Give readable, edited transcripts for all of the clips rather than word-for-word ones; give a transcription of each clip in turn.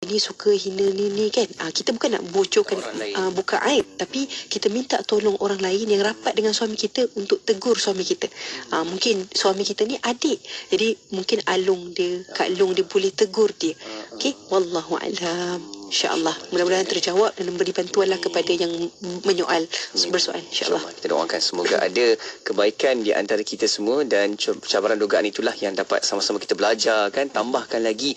ni suka hina ni kan. Kita bukan nak bocorkan buka aib, tapi kita minta tolong orang lain yang rapat dengan suami kita untuk tegur suami kita. Mungkin suami kita ni adik, jadi mungkin Kak Long dia boleh tegur dia. Okey, wallahu alam. InsyaAllah mudah-mudahan terjawab dan memberi bantuanlah kepada yang bersoal. InsyaAllah kita doakan semoga ada kebaikan di antara kita semua, dan cabaran dugaan itulah yang dapat sama-sama kita belajar kan, tambahkan lagi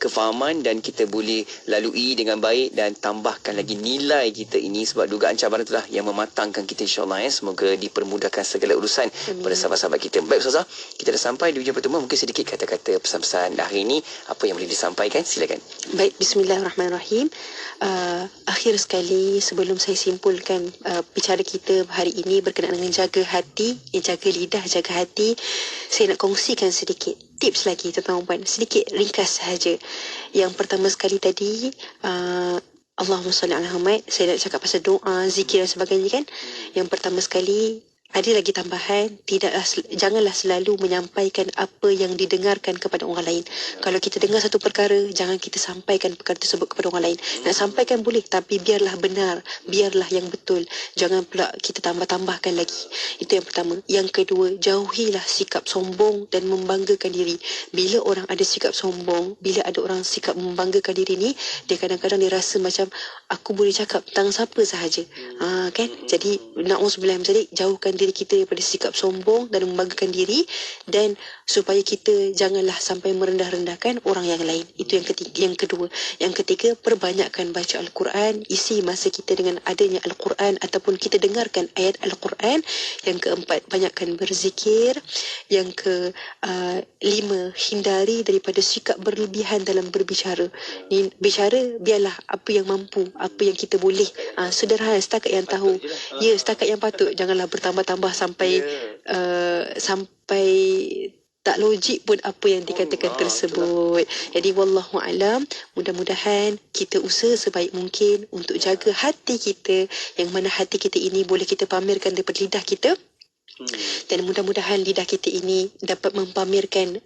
kefahaman dan kita boleh lalui dengan baik, dan tambahkan lagi nilai kita ini, sebab dugaan cabaran itulah yang mematangkan kita insyaAllah. Semoga dipermudahkan segala urusan pada sahabat-sahabat kita. Baik Ustazah, kita dah sampai di ujung pertemuan. Mungkin sedikit kata-kata pesan-pesan hari ini, apa yang boleh disampaikan, silakan. Baik, bismillahirrahmanirrahim. Akhir sekali sebelum saya simpulkan bicara kita hari ini berkenaan dengan jaga hati, jaga lidah, jaga hati, saya nak kongsikan sedikit tips lagi tentang perempuan, sedikit ringkas sahaja. Yang pertama sekali tadi, Allahumma salli ala Muhammad, saya nak cakap pasal doa, zikir dan sebagainya kan. Yang pertama sekali, ada lagi tambahan, janganlah selalu menyampaikan apa yang didengarkan kepada orang lain. Kalau kita dengar satu perkara, jangan kita sampaikan perkara tersebut kepada orang lain. Nak sampaikan boleh, tapi biarlah benar, biarlah yang betul. Jangan pula kita tambah-tambahkan lagi. Itu yang pertama. Yang kedua, jauhilah sikap sombong dan membanggakan diri. Bila orang ada sikap sombong, bila ada orang sikap membanggakan diri ni, dia kadang-kadang dia rasa macam aku boleh cakap tentang siapa sahaja. Kan? Jadi na'udzubillah min dzalik, jauhkan diri kita daripada sikap sombong dan membanggakan diri, dan supaya kita janganlah sampai merendah-rendahkan orang yang lain. Itu yang ketiga. Yang kedua. Yang ketiga, perbanyakkan baca Al-Quran, isi masa kita dengan adanya Al-Quran ataupun kita dengarkan ayat Al-Quran. Yang keempat, banyakkan berzikir. Yang kelima, hindari daripada sikap berlebihan dalam berbicara. Bicara biarlah apa yang mampu, apa yang kita boleh, sederhana, setakat yang tahu. Ya, setakat yang patut. Janganlah bertambah-tambah sampai sampai tak logik pun apa yang dikatakan tersebut. Jadi wallahu alam, mudah-mudahan kita usaha sebaik mungkin untuk jaga hati kita, yang mana hati kita ini boleh kita pamerkan daripada lidah kita. Dan mudah-mudahan lidah kita ini dapat mempamerkan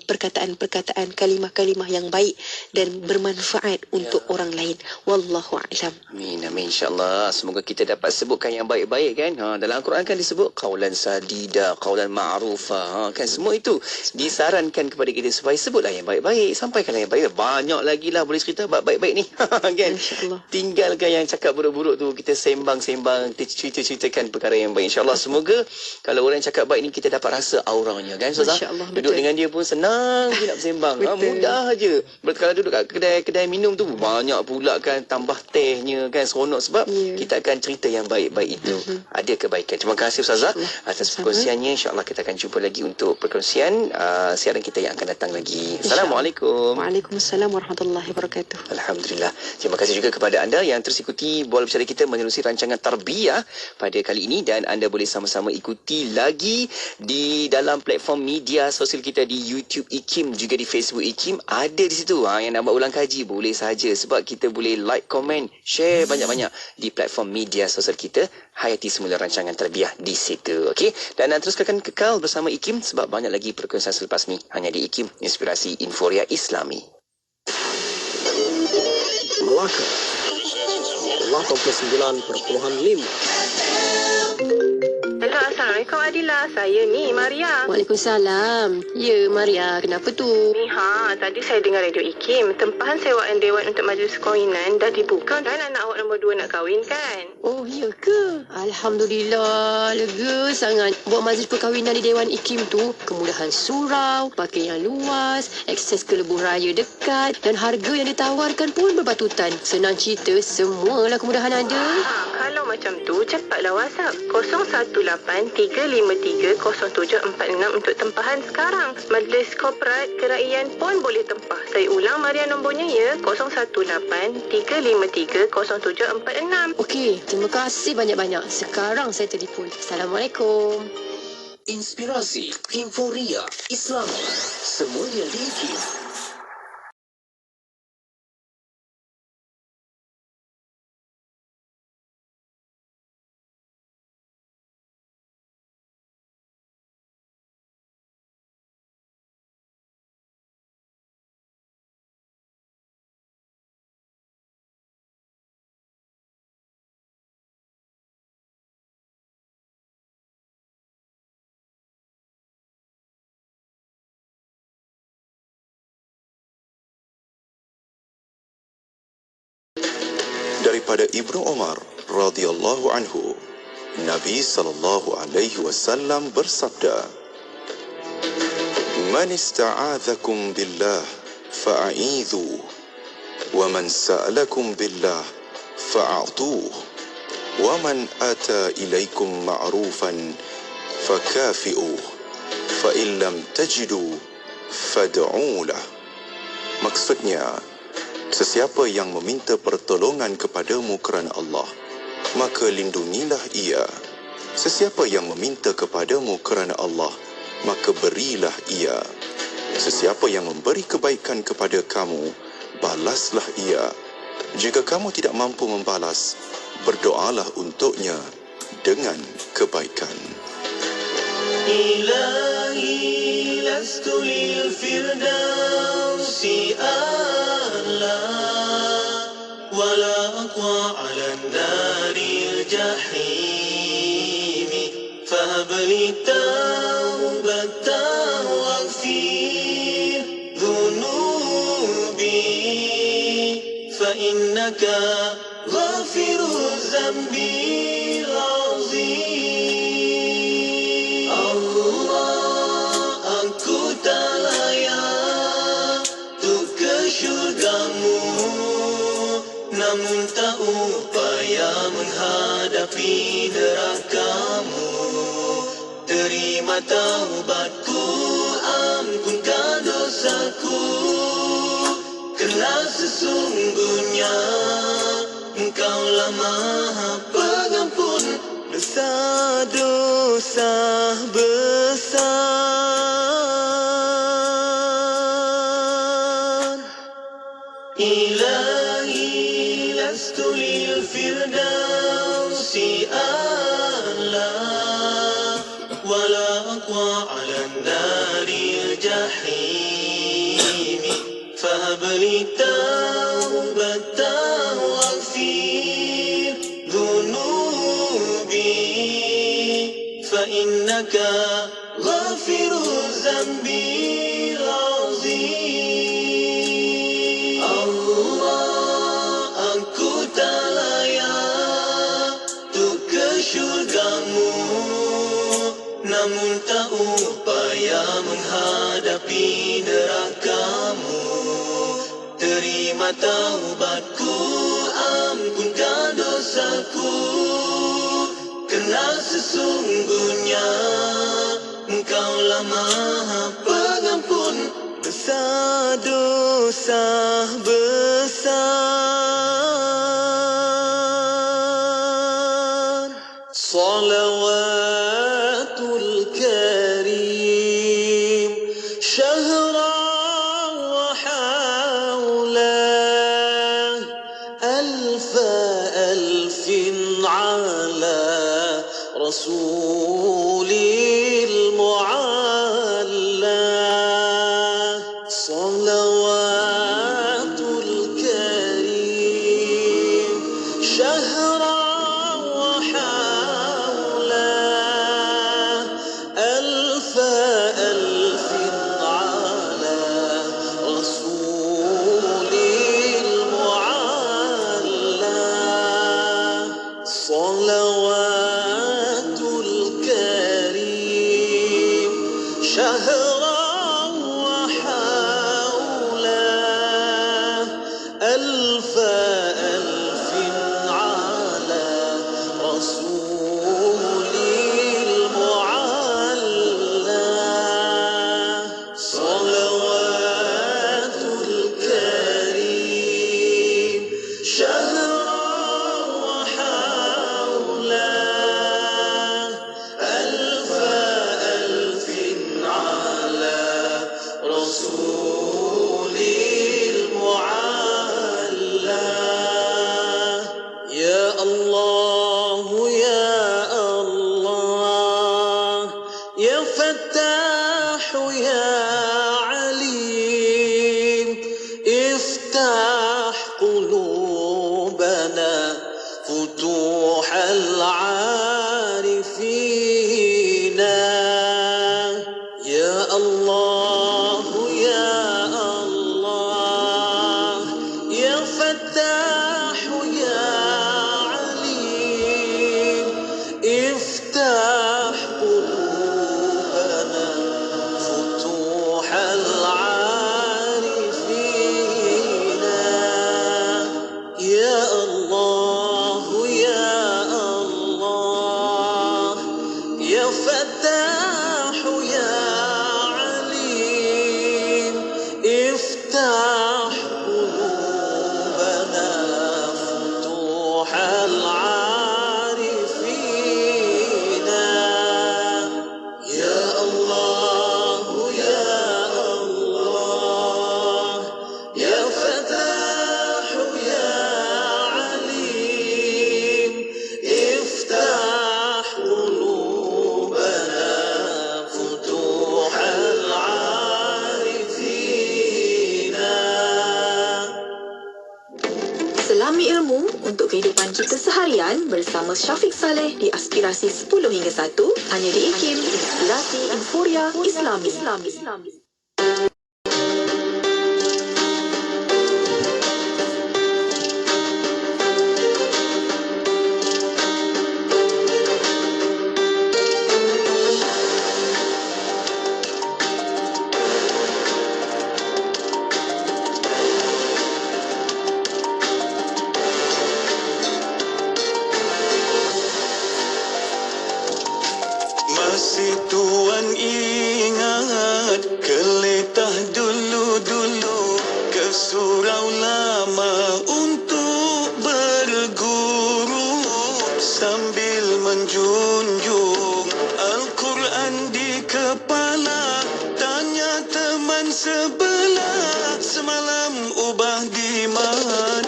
perkataan-perkataan, kalimah-kalimah yang baik dan bermanfaat untuk orang lain. Wallahu a'lam. Amin, amin, insyaAllah. Semoga kita dapat sebutkan yang baik-baik kan. Dalam Al-Quran kan disebut qaulan sadida, qaulan ma'rufa. Kan semua itu disarankan kepada kita supaya sebutlah yang baik-baik, sampaikanlah yang baik. Banyak lagi lah boleh cerita baik-baik ni. Kan? Tinggalkan yang cakap buruk-buruk tu, kita sembang-sembang, kita cerita-ceritakan perkara yang baik. InsyaAllah semoga kalau orang cakap baik ni kita dapat rasa auranya kan Ustazah. Duduk dengan dia pun senang je nak bersembang. Mudah je. Kalau duduk kat kedai minum tu banyak pula kan, tambah tehnya kan, seronok sebab kita akan cerita yang baik-baik itu. Ada kebaikan. Terima kasih Ustazah atas perkongsiannya. InsyaAllah kita akan jumpa lagi untuk perkongsian siaran kita yang akan datang lagi. Assalamualaikum. Waalaikumsalam warahmatullahi wabarakatuh. Alhamdulillah. Terima kasih juga kepada anda yang terus ikuti bola bicara kita menerusi rancangan Tarbiyah pada kali ini, dan anda boleh sama-sama ikuti lagi di dalam platform media sosial kita di YouTube IKIM, juga di Facebook IKIM. Ada di situ. Yang nak buat ulang kaji boleh saja, sebab kita boleh like, komen, share banyak-banyak di platform media sosial kita. Hayati semula rancangan Tarbiyah di situ. Okey, dan terus akan kekal bersama IKIM sebab banyak lagi perkongsian selepas ni hanya di IKIM, Inspirasi Inforia Islami. Melaka 89.5. Hello, Assalamualaikum Adila. Saya ni Maria. Waalaikumsalam. Ya, Maria. Kenapa tu? Ni tadi saya dengar radio IKIM. Tempahan sewaan dewan untuk majlis kahwinan dah dibuka dan anak awak nombor 2 nak kahwin kan? Oh, ya ke? Alhamdulillah. Lega sangat. Buat majlis perkahwinan di Dewan IKIM tu, kemudahan surau, pakaian luas, akses ke lebuh raya dekat, dan harga yang ditawarkan pun berbatutan. Senang cerita, semualah kemudahan ada. Kalau macam tu, cepatlah WhatsApp 0183530746 untuk tempahan sekarang. Majlis korporat keraian pun boleh tempah. Saya ulang Maria nombornya ya, 0183530746. Okey, terima kasih banyak-banyak. Sekarang saya telefon. Assalamualaikum. Inspirasi Inforia Islam. Semuanya di Daripada Ibnu Umar radhiyallahu anhu, Nabi sallallahu alaihi wasallam bersabda, "Man ista'adzakum billah fa'idhu, wa man sa'alakum billah fa'atuh, wa man ata ilaikum ma'rufan fakafi'uh, fa in lam tajidu fad'u lah." Maksudnya, sesiapa yang meminta pertolongan kepadamu kerana Allah, maka lindungilah ia. Sesiapa yang meminta kepadamu kerana Allah, maka berilah ia. Sesiapa yang memberi kebaikan kepada kamu, balaslah ia. Jika kamu tidak mampu membalas, berdoalah untuknya dengan kebaikan. Ilahi lastu lil firdausi a'la, wala aqwa 'ala naril jahim, fahab li taubatan waghfir dhunubi, fa innaka ghafiru zambil azim. Namun tak upaya menghadapi nerakamu. Terima taubatku, ampunkan dosaku, kerana sesungguhnya Engkaulah Maha Pengampun dosa-dosa besar. Ilahi lastu lil firdausi a'la, wala aqwa 'ala naril jahim, fahab li taubatan waghfir dhunubi, fa innaka ghafiru zambil azim. Namun tak upaya menghadapi nerakamu. Terima taubatku, ampunkan dosaku, kerana sesungguhnya Engkaulah Maha Pengampun dosa-dosa besar. Salawatul Karim syahra wa hawla, alfa alfin ala rasulil mu'alla. Salawatul Karim syahra فتاح يا فتوح العارفين يا الله يا الله يا فتاح يا عليم افتح قلوبنا فتوح العارفين. Selami ilmu untuk kehidupan kita seharian bersama Syafiq Saleh di Aspirasi 10 hingga 1 hanya di IKIM, Inspirasi Inforia Islami. Masih tuan ingat keletah dulu-dulu ke surau lama untuk berguru sambil menjunjung Al-Quran di kepala. Tanya teman sebelah, semalam ubah di mana?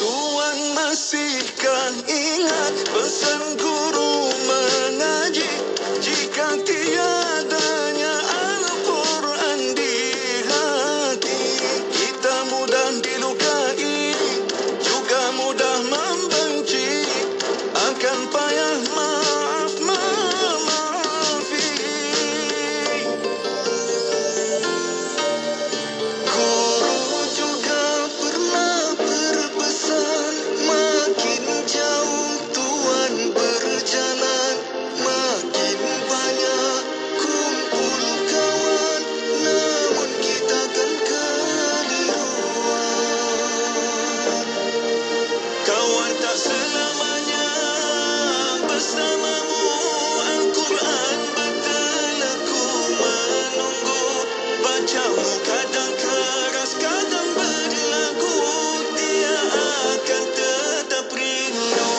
Tuan masihkah ingat pesan guru mengaji? Jika tiadanya Al-Quran di hati, kita mudah dilukai, juga mudah membenci, akan payah maaf memaafi. Guru juga pernah berpesan, makin jauh tuan berjalan, makin banyak kumpul kawan, namun kita kan keliruan. Kawan tak selamanya bersamamu, Al-Quran berteleku menunggu, bacamu kadang keras kadang berlagu, dia akan tetap rindu.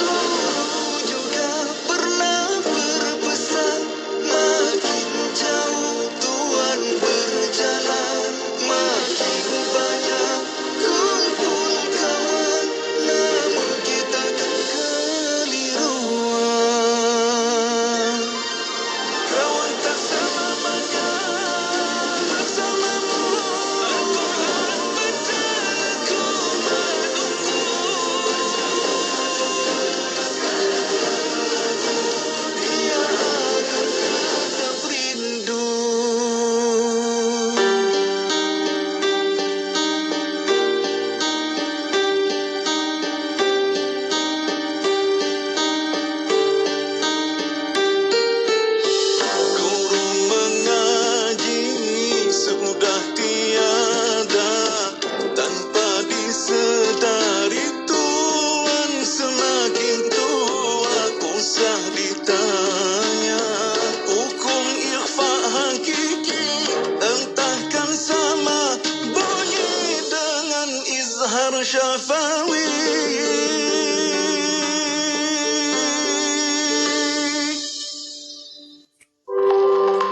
Guru juga pernah berpesan, makin jauh tuan berjalan, makin banyak kumpul kawan, namun kita kan keliruan. Kawan tak selamanya bersamamu, Al-Quran berteleku menunggu, dia akan tetap rindu. Guru mengaji sudah tiada, tanpa disedari tuan semakin tua, usah ditanya. Hukum ikhfa hakiki entahkan sama bunyi dengan izhar syafawi.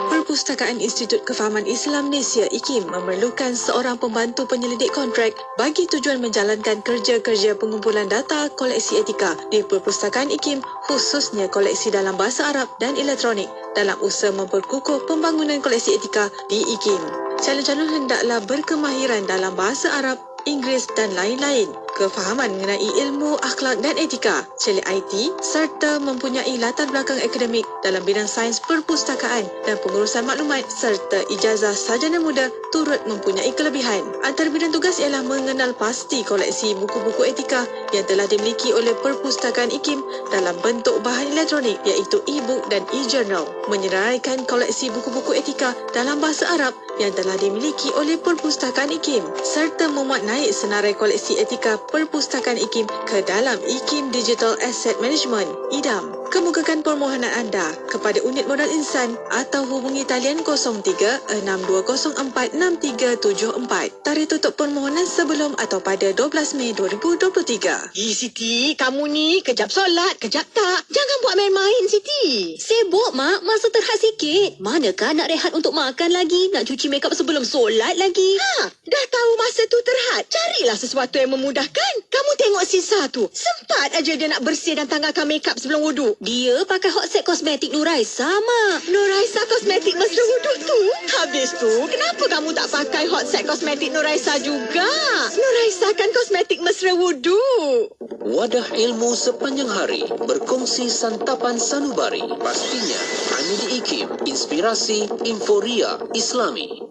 Perpustakaan Institut Kefahaman Islam Malaysia IKIM memerlukan seorang pembantu penyelidik kontrak bagi tujuan menjalankan kerja-kerja pengumpulan data koleksi etika di Perpustakaan IKIM, khususnya koleksi dalam bahasa Arab dan elektronik, dalam usaha memperkukuh pembangunan koleksi etika di IKIM. Calon-calon hendaklah berkemahiran dalam bahasa Arab, Inggeris dan lain-lain. kefahaman mengenai ilmu, akhlak dan etika, celik IT serta mempunyai latar belakang akademik dalam bidang sains perpustakaan dan pengurusan maklumat serta ijazah sarjana muda turut mempunyai kelebihan. Antara bidang tugas ialah mengenal pasti koleksi buku-buku etika yang telah dimiliki oleh Perpustakaan IKIM dalam bentuk bahan elektronik iaitu e-book dan e-journal, menyeraikan koleksi buku-buku etika dalam bahasa Arab yang telah dimiliki oleh Perpustakaan IKIM serta memuat naik senarai koleksi etika Perpustakaan IKIM ke dalam IKIM Digital Asset Management (IDAM). Kemukakan permohonan anda kepada Unit Modal Insan atau hubungi talian 03-6204-6374. Tarikh tutup permohonan sebelum atau pada 12 Mei 2023. Siti, kamu ni kejap solat, kejap tak. Jangan buat main-main, Siti. Sibuk, Mak. Masa terhad sikit. Manakah nak rehat untuk makan lagi? Nak cuci makeup sebelum solat lagi? Dah tahu masa tu terhad. Carilah sesuatu yang memudahkan. Kamu tengok Sisa tu. Sempat aja dia nak bersih dan tanggalkan makeup sebelum wuduk. Dia pakai hot set kosmetik Nuraisa, Mak. Nuraisa kosmetik mesra wuduk tu. Habis tu, kenapa kamu tak pakai hot set kosmetik Nuraisa juga? Nuraisa kan kosmetik mesra wuduk. Wadah ilmu sepanjang hari, berkongsi santapan sanubari. Pastinya hanya di IKIM, Inspirasi Inforia Islami.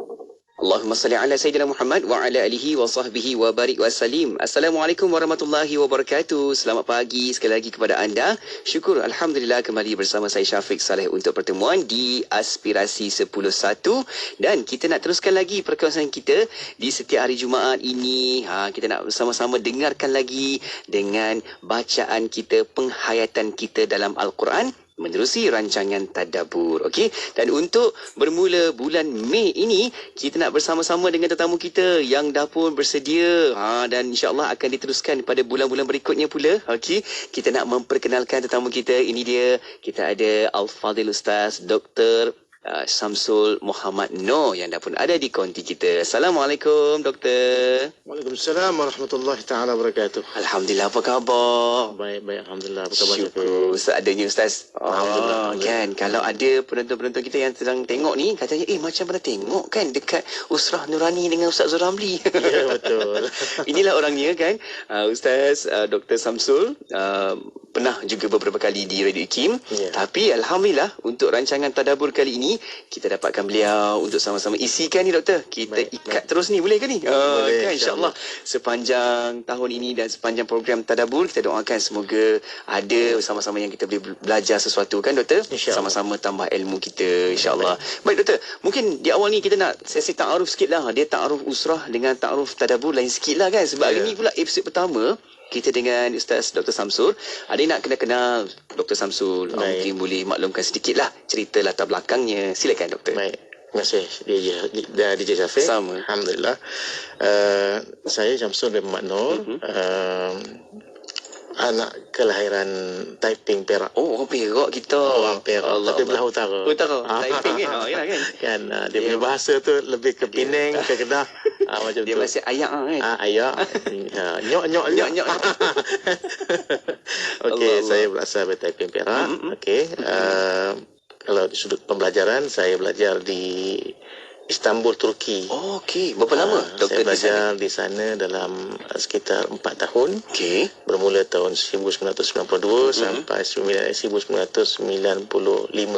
Allahumma salli ala Sayyidina Muhammad wa ala alihi wa sahbihi wa barik wa salim. Assalamualaikum warahmatullahi wabarakatuh. Selamat pagi sekali lagi kepada anda. Syukur Alhamdulillah kembali bersama saya Syafiq Saleh untuk pertemuan di Aspirasi 10.1. Dan kita nak teruskan lagi perkongsian kita di setiap hari Jumaat ini. Kita nak bersama-sama dengarkan lagi dengan bacaan kita, penghayatan kita dalam Al-Quran menerusi rancangan Tadabbur. Okey, dan untuk bermula bulan Mei ini, kita nak bersama-sama dengan tetamu kita yang dah pun bersedia dan insya-Allah akan diteruskan pada bulan-bulan berikutnya pula. Okey, kita nak memperkenalkan tetamu kita. Ini dia, kita ada Al-Fadhil Ustaz Dr. Samsul Muhammad Noor yang dah pun ada di konti kita. Assalamualaikum Doktor. Waalaikumsalam warahmatullahi taala wabarakatuh. Alhamdulillah, apa khabar? Baik, alhamdulillah. Apa khabar? Syukur seadanya Ustaz. Alhamdulillah. Kan kalau ada penonton-penonton kita yang sedang tengok ni, katanya macam pernah tengok kan dekat Usrah Nurani dengan Ustaz Zuramli. Ya, betul. Inilah orangnya kan. Ustaz Dr. Samsul pernah juga beberapa kali di Radio IKIM. Ya. Tapi alhamdulillah untuk rancangan Tadabbur kali ini kita dapatkan beliau untuk sama-sama isikan ni Doktor. Kita ikat terus ni, boleh ke ni? Boleh, kan insya-Allah sepanjang tahun ini dan sepanjang program Tadabbur kita doakan semoga ada sama-sama yang kita boleh belajar sesuatu kan Doktor? Sama-sama tambah ilmu kita insya-Allah. Baik Doktor, mungkin di awal ni kita nak sesi ta'aruf sikit lah. Dia ta'aruf usrah dengan ta'aruf Tadabbur lain sikit lah kan. Sebab hari ni pula episod pertama kita dengan Ustaz Dr. Samsul. Ada yang nak kenal Dr. Samsul? Mungkin boleh maklumkan sedikit lah cerita latar belakangnya. Silakan Doktor. Baik, terima kasih DJ Syafiq. Sama. Alhamdulillah. Saya Samsul bin Muhammad Noor. Anak kelahiran Taiping, Perak. Oh, orang Perak kita. Orang Perak, tapi belah utara. Utara, Taiping kan? Yalah kan? Kan, dia punya bahasa tu lebih ke Penang, ke Kedah. Macam dia tu. bahasa ayak kan? Ayak. Nyok. Okey, saya berasal dari Taiping, Perak. Okey. Kalau di sudut pembelajaran, saya belajar di Istanbul, Turki. Oh, okey. Berapa lama saya Doktor belajar di sana dalam sekitar 4 tahun. Okey. Bermula tahun 1992 sampai 1995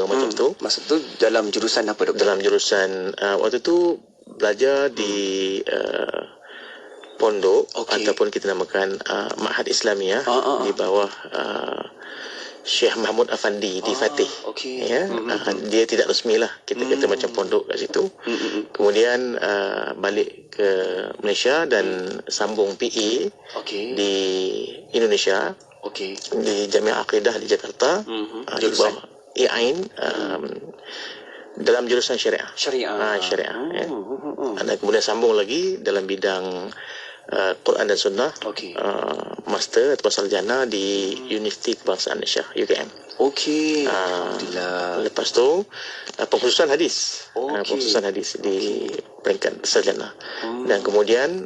macam tu. Masa tu dalam jurusan apa Doktor? Dalam jurusan waktu tu belajar di pondok ataupun kita namakan Ma'had Islamiyah di bawah Syekh Mahmud Afandi di Fatih. Ya, dia tidak resmi lah. Kita kata macam pondok kat situ. Kemudian balik ke Malaysia dan sambung PE di Indonesia. Di Jamiah Aqidah di Jakarta. Di bawah IAIN dalam jurusan syariah. Syariah. Ya. Dan kemudian sambung lagi dalam bidang Quran dan Sunnah, master atau sarjana di Universiti Kebangsaan Malaysia UKM. Okey. Alhamdulillah. Lepas tu pengkhususan hadis. Pengkhususan hadis di peringkat sarjana. Dan kemudian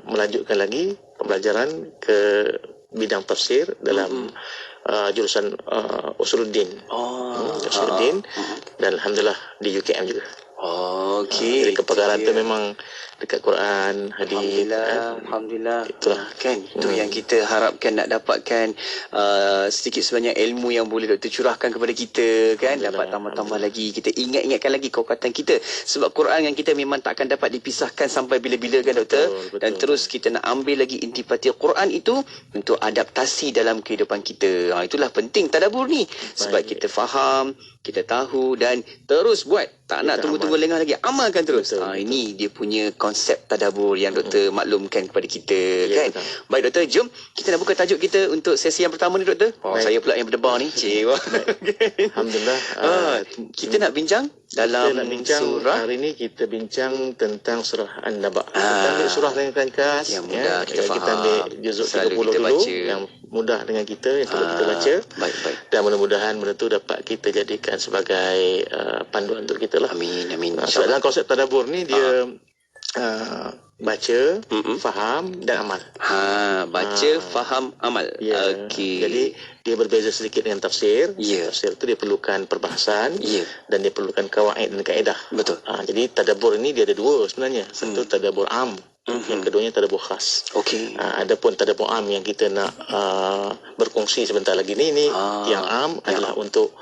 melanjutkan lagi pembelajaran ke bidang tafsir dalam jurusan Usuluddin. Usuluddin, dan alhamdulillah di UKM juga. Okey. Jadi kepakaran tu memang dekat Quran, hadis. Alhamdulillah. Itulah kan. Itu yang kita harapkan nak dapatkan sedikit sebanyak ilmu yang boleh doktor curahkan kepada kita kan. Dapat tambah-tambah lagi. Kita ingat-ingatkan lagi kekuatan kita. Sebab Quran yang kita memang tak akan dapat dipisahkan sampai bila-bila kan doktor. Betul. Dan terus kita nak ambil lagi intipati Quran itu untuk adaptasi dalam kehidupan kita. Itulah penting tadabbur ni. Sebab kita faham, kita tahu dan terus buat. Tak nak tunggu-tunggu lengah lagi. Amalkan terus. Ini dia punya konsep tadabbur yang doktor maklumkan kepada kita kan. Baik doktor, jom kita nak buka tajuk kita untuk sesi yang pertama ni doktor. Saya pula yang berdebar ni. Alhamdulillah. Kita nak bincang dalam surah. Hari ini kita bincang tentang surah An-Naba. Kita ambil surah ringkas yang mudah kita faham. Kita ambil juzuk 30 dulu baca. yang mudah dengan kita, yang kita baca. Baik. Dan mudah-mudahan benda tu dapat kita jadikan sebagai panduan untuk kita lah. Amin. Sebab dalam konsep tadabbur ni dia baca, faham dan amal. Baca, faham, amal. Okey. Jadi dia berbeza sedikit dengan tafsir. Tafsir tu dia perlukan perbahasan dan dia perlukan kawaid dan kaedah. Betul. Jadi tadabbur ini dia ada dua sebenarnya. Satu tadabbur am, yang keduanya tadabbur khas. Okey. Adapun tadabbur am yang kita nak berkongsi sebentar lagi ni yang am adalah untuk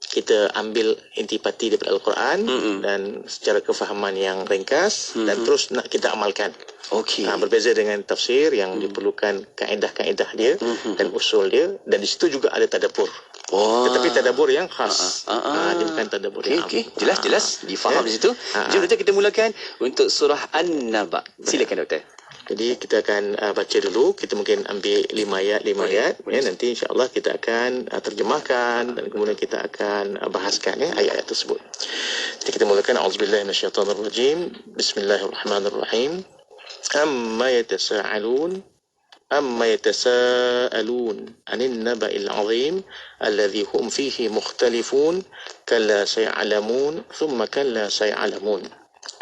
kita ambil intipati daripada Al-Quran dan secara kefahaman yang ringkas dan terus nak kita amalkan. Okey. Berbeza dengan tafsir yang diperlukan kaedah-kaedah dia dan usul dia, dan di situ juga ada tadabbur. Tetapi tadabbur yang khas. Dia bukan tadabbur yang am. Okey, jelas difaham di situ. Jom doktor kita mulakan untuk surah An-Naba. Silakan doktor. Jadi kita akan baca dulu. Kita mungkin ambil 5 ayat. Nanti insya-Allah kita akan terjemahkan dan kemudian kita akan bahaskan ayat-ayat tersebut. Jadi kita mulakan. A'udzubillahi minasyaitonirrajim. Bismillahirrahmanirrahim. Amma yatasaalun 'anil naba'il 'azim alladhi hum fihi mukhtalifun kalla say'alamun thumma kalla say'alamun.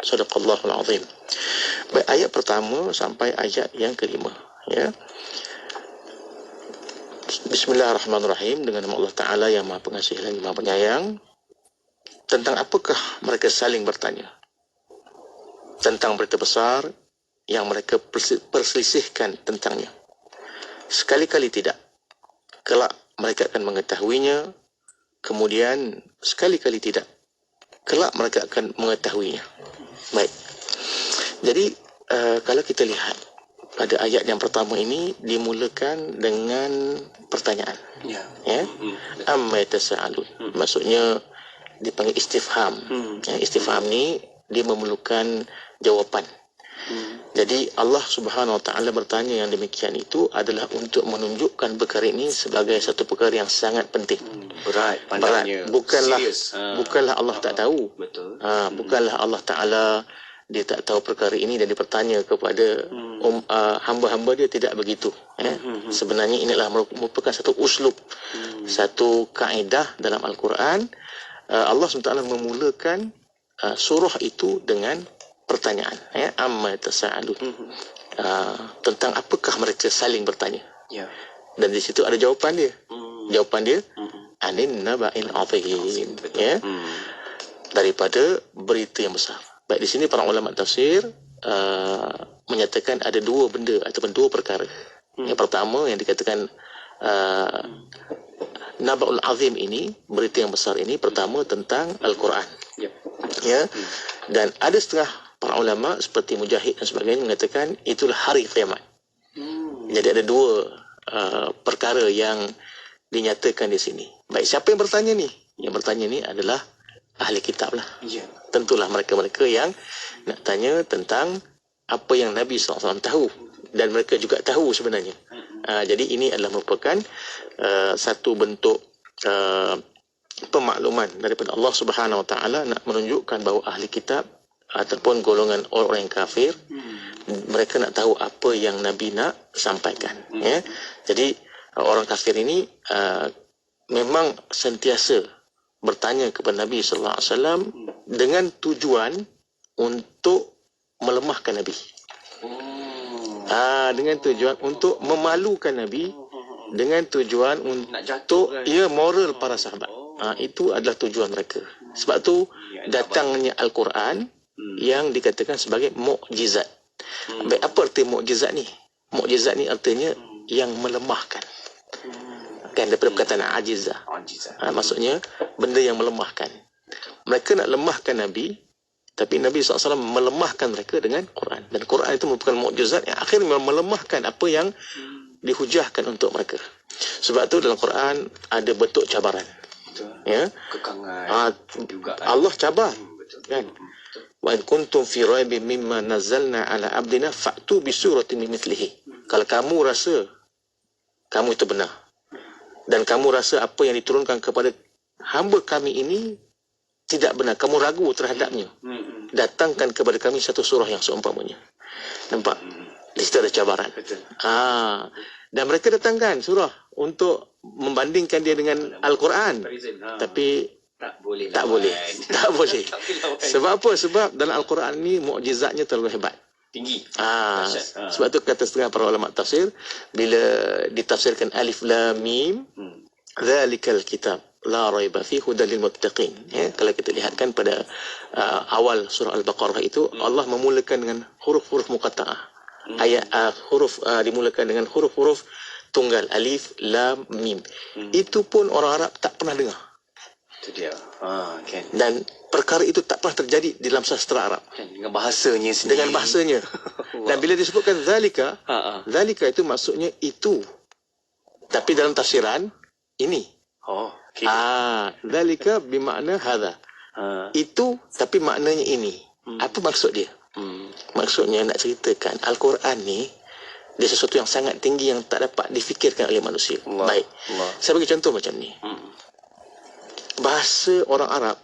Sadaqallahul azim. Baik, ayat pertama sampai ayat yang kelima. Bismillahirrahmanirrahim. Dengan nama Allah Ta'ala yang Maha Pengasih lagi Maha Penyayang. Tentang apakah mereka saling bertanya? Tentang berita besar yang mereka perselisihkan tentangnya. Sekali-kali tidak. Kelak mereka akan mengetahuinya. Kemudian sekali-kali tidak. Kelak mereka akan mengetahuinya. Baik. Jadi kalau kita lihat pada ayat yang pertama ini dimulakan dengan pertanyaan. Amma yatasaalun. Maksudnya dipanggil istifham. Istifham ni dia memerlukan jawapan. Jadi Allah Subhanahu Wa Taala bertanya yang demikian itu adalah untuk menunjukkan perkara ini sebagai satu perkara yang sangat penting. Berat. Bukanlah Allah tak tahu. Betul. Bukanlah Allah Taala dia tak tahu perkara ini dan dia bertanya kepada hamba-hamba dia, tidak begitu. Sebenarnya inilah merupakan satu uslub, satu kaedah dalam Al-Quran. Allah SWT memulakan surah itu dengan pertanyaan. Amma yatasaalun. Tentang apakah mereka saling bertanya. Dan di situ ada jawapan dia. Jawapan dia anin naba'il azim. Daripada berita yang besar. Baik, di sini para ulama tafsir menyatakan ada dua benda ataupun dua perkara. Yang pertama yang dikatakan Naba'ul Azim ini, berita yang besar ini, pertama tentang Al-Quran. Dan ada setengah para ulama seperti Mujahid dan sebagainya mengatakan itulah hari kiamat. Jadi ada dua perkara yang dinyatakan di sini. Baik, siapa yang bertanya ni? Yang bertanya ni adalah ahli kitab lah. Tentulah mereka-mereka yang nak tanya tentang apa yang Nabi SAW tahu. Dan mereka juga tahu sebenarnya. Jadi ini adalah merupakan satu bentuk pemakluman daripada Allah Subhanahu Wa Taala nak menunjukkan bahawa ahli kitab ataupun golongan orang yang kafir, mereka nak tahu apa yang Nabi nak sampaikan. Jadi orang kafir ini memang sentiasa bertanya kepada Nabi sallallahu alaihi wasallam dengan tujuan untuk melemahkan Nabi. Dengan tujuan untuk memalukan Nabi, dengan tujuan untuk moral para sahabat. Itu adalah tujuan mereka. Sebab tu datangnya Al-Quran yang dikatakan sebagai mukjizat. Baik, apa arti mukjizat ni? Mukjizat ni artinya yang melemahkan. Kan daripada perkataan ajizah. Maksudnya benda yang melemahkan. Mereka nak lemahkan Nabi, tapi Nabi SAW melemahkan mereka dengan Quran. Dan Quran itu merupakan mukjizat yang akhirnya melemahkan apa yang dihujahkan untuk mereka. Sebab tu dalam Quran ada bentuk cabaran. Ya. Kekangan. Allah cabar. Kan? Wa in kuntum fi raibin mimma nazzalna ala abdina fa'tu bi suratin min mithlihi. Kalau kamu rasa kamu itu benar dan kamu rasa apa yang diturunkan kepada hamba kami ini tidak benar, kamu ragu terhadapnya, datangkan kepada kami satu surah yang seumpamanya. Nampak? Di situ ada cabaran. Dan mereka datangkan surah untuk membandingkan dia dengan Al-Quran. Tapi tak boleh. Sebab apa? Sebab dalam Al-Quran ni mukjizatnya terlalu hebat. Tinggi. Sebab tu kata setengah para ulama tafsir, bila ditafsirkan alif lam mim, zalikal kitab la raiba fi hudal lil muttaqin. Ya, kalau kita lihatkan pada awal surah Al-Baqarah itu, Allah memulakan dengan huruf-huruf muqatta'ah. Ayat huruf dimulakan dengan huruf-huruf tunggal, alif lam mim. Itu pun orang Arab tak pernah dengar. Itu dia. Kan. Dan perkara itu tak pernah terjadi di dalam sastra Arab. Dengan bahasanya sendiri. Dengan bahasanya. Dan bila disebutkan zalika, zalika itu maksudnya itu. Tapi dalam tafsiran ini. Zalika bermakna hadha. Itu tapi maknanya ini. Apa maksud dia? Maksudnya nak ceritakan Al-Quran ni dia sesuatu yang sangat tinggi yang tak dapat difikirkan oleh manusia. Baik. Saya bagi contoh macam ni. Bahasa orang Arab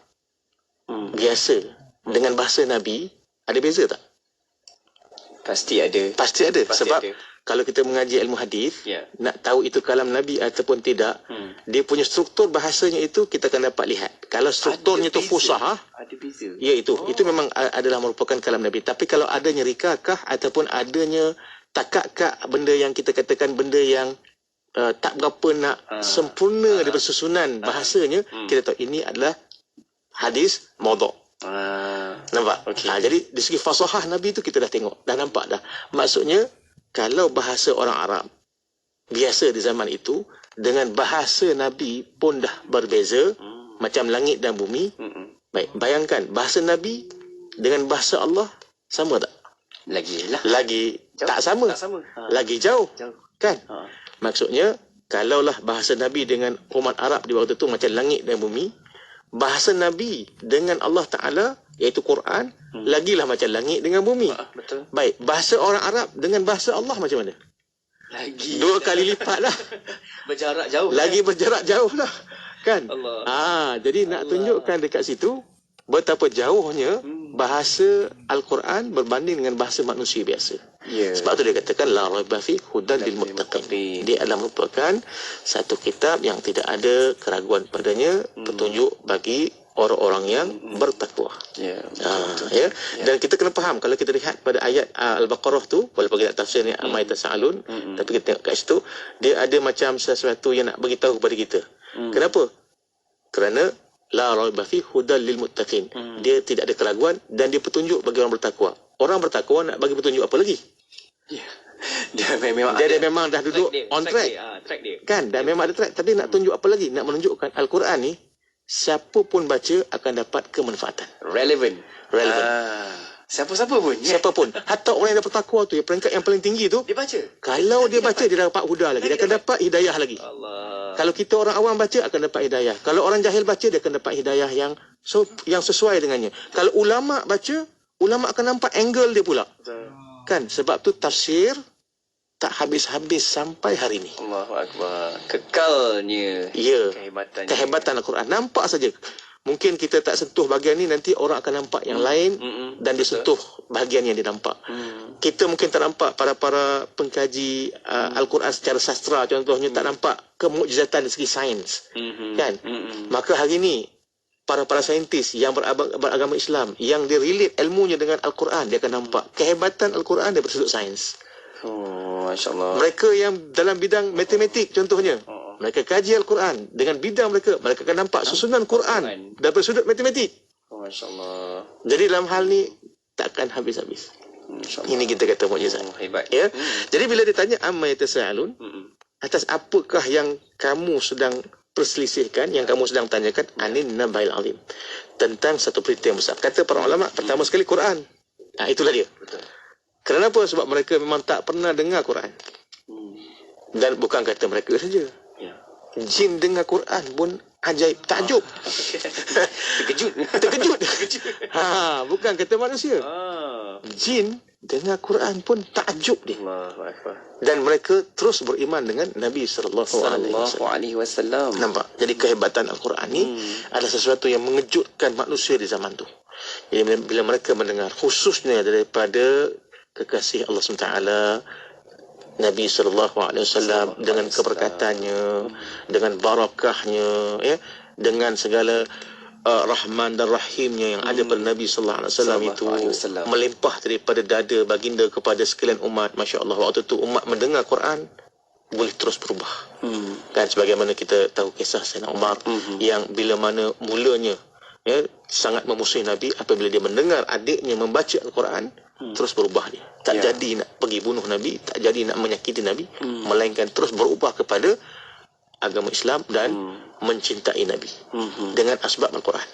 biasa dengan bahasa Nabi ada beza tak? Pasti ada. Sebab kalau kita mengaji ilmu hadis, nak tahu itu kalam Nabi ataupun tidak, dia punya struktur bahasanya itu kita akan dapat lihat. Kalau strukturnya itu fusahah, ada beza. Ya itu memang adalah merupakan kalam Nabi. Tapi kalau adanya rikakah ataupun adanya takak-kak, benda yang kita katakan benda yang tak berapa nak sempurna daripada susunan bahasanya, kita tahu ini adalah hadis maudhu'. Nampak? Jadi di segi fasahah Nabi itu kita dah tengok, dah nampak dah. Maksudnya kalau bahasa orang Arab biasa di zaman itu dengan bahasa Nabi pun dah berbeza, macam langit dan bumi. Baik, bayangkan bahasa Nabi dengan bahasa Allah sama tak? Lagi jauh. Tak sama. Lagi jauh. Kan? Maksudnya kalaulah bahasa Nabi dengan umat Arab di waktu itu macam langit dan bumi, bahasa Nabi dengan Allah Ta'ala iaitu Quran lagilah macam langit dengan bumi. Betul. Baik, bahasa orang Arab dengan bahasa Allah macam mana? Lagi 2 kali lipat lah. Berjarak jauh. Berjarak jauh lah. Kan? Jadi nak tunjukkan dekat situ betapa jauhnya bahasa Al-Quran berbanding dengan bahasa manusia biasa. Sebab tu dia katakan la raiba fi hudal lil muttaqin. Dia adalah merupakan satu kitab yang tidak ada keraguan padanya, petunjuk bagi orang-orang yang bertakwa. Dan kita kena faham kalau kita lihat pada ayat Al-Baqarah tu, walaupun kita tafsir ni amma yatasaalun, tapi kita tengok kat situ dia ada macam sesuatu yang nak bagi tahu kepada kita. Kenapa? Kerana la raiba fi hudal lil muttaqin. Dia tidak ada keraguan dan dia petunjuk bagi orang bertakwa. Orang bertakwa nak bagi petunjuk apa lagi? Dia memang dah duduk on track. Kan? Dan memang ada track, tapi nak tunjuk apa lagi? Nak menunjukkan Al-Quran ni siapa pun baca akan dapat kemanfaatan. Relevant. Siapa-siapa pun. Hatta orang yang dapat takwa tu, yang peringkat yang paling tinggi tu, dia baca. Kalau dia baca, dia dapat huda lagi. Dia akan dapat hidayah lagi. Kalau kita orang awam baca, akan dapat hidayah. Kalau orang jahil baca, dia akan dapat hidayah yang sesuai dengannya. Kalau ulama baca, ulama akan nampak angle dia pula. Kan? Sebab tu tafsir tak habis-habis sampai hari ini. Allahu Akbar. Kekalnya kehebatan Al-Quran. Nampak saja. Mungkin kita tak sentuh bahagian ni, nanti orang akan nampak yang lain dan dia sentuh bahagian yang dia nampak. Kita mungkin tak nampak, para pengkaji Al-Quran secara sastra contohnya tak nampak kemukjizatan dari segi sains. Kan? Maka hari ni para saintis yang beragama Islam yang dia relate ilmunya dengan Al-Quran, dia akan nampak kehebatan Al-Quran daripada sudut sains. Masya-Allah. Mereka yang dalam bidang matematik contohnya, mereka kaji Al-Quran dengan bidang mereka akan nampak susunan Quran daripada sudut matematik. Masya-Allah. Jadi dalam hal ni takkan habis-habis. Ini kita kata mukjizat. Hebat. Ya. Jadi bila ditanya amma yatasaalun, atas apakah yang kamu sedang perselisihkan, yang kamu sedang tanyakan, anin nabail azim, tentang satu peristiwa yang besar. Kata para ulama, pertama sekali Quran. Itulah dia. Betul. Kenapa? Sebab mereka memang tak pernah dengar Quran. Dan bukan kata mereka saja. Ya. Jin dengar Quran pun ajaib, takjub. Terkejut. Bukan kata manusia. Jin dengar Quran pun takjub dia. Dan mereka terus beriman dengan Nabi sallallahu alaihi wasallam. Nampak? Jadi kehebatan Al-Quran ni adalah sesuatu yang mengejutkan manusia di zaman tu. Jadi bila mereka mendengar, khususnya daripada kekasih Allah SWT, Nabi SAW, dengan keberkatannya, dengan barakahnya, ya, dengan segala rahman dan rahimnya yang ada pada Nabi SAW itu melimpah daripada dada baginda kepada sekalian umat. Masya Allah, waktu itu umat mendengar Quran boleh terus berubah. Kan sebagaimana kita tahu kisah Sayyidina Umar yang bila mana mulanya sangat memusuhi Nabi, apabila dia mendengar adiknya membaca Al-Quran, terus berubah dia. Tak jadi nak pergi bunuh Nabi, tak jadi nak menyakiti Nabi, melainkan terus berubah kepada agama Islam dan mencintai Nabi dengan asbab Al-Quran.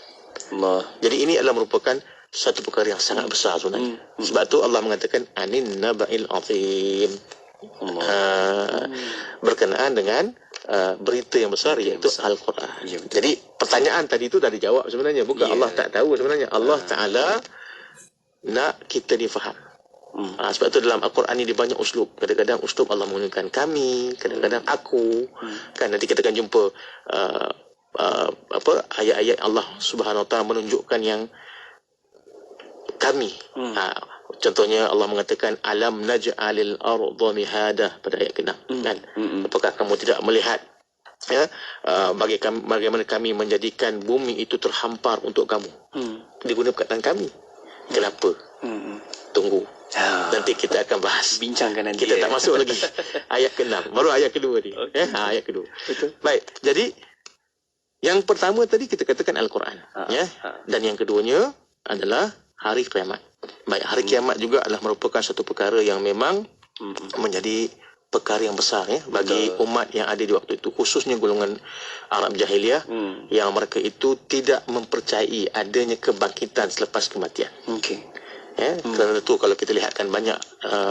Jadi ini adalah merupakan satu perkara yang sangat besar sebenarnya. Sebab tu Allah mengatakan anin nabail azim, berkenaan dengan berita yang besar, iaitu Al-Quran. Jadi pertanyaan tadi itu dah dijawab sebenarnya. Bukan Allah tak tahu sebenarnya. Allah Ta'ala nak kita difaham. Sebab itu dalam Al-Quran ni dia banyak uslub. Kadang-kadang uslub Allah menggunakan kami, kadang-kadang aku. Kan nanti kita akan jumpa ayat-ayat Allah Subhanahu Wa Taala menunjukkan yang kami. Contohnya Allah mengatakan alam naj'alil arda mihadah pada ayat ke-6, kan? Apakah kamu tidak melihat bagaimana kami menjadikan bumi itu terhampar untuk kamu? Digunakan perkataan kami. Kenapa? Tunggu. Nanti kita akan bahas. Bincangkan nanti. Kita tak masuk lagi ayat ke-6. Baru ayat kedua ni. Ayat kedua. Betul. Baik. Jadi yang pertama tadi kita katakan Al-Quran, dan yang keduanya adalah hari kiamat. Baik, hari kiamat juga adalah merupakan satu perkara yang memang menjadi perkara yang besar bagi umat yang ada di waktu itu, khususnya golongan Arab Jahiliyah yang mereka itu tidak mempercayai adanya kebangkitan selepas kematian. Kerana itu kalau kita lihatkan banyak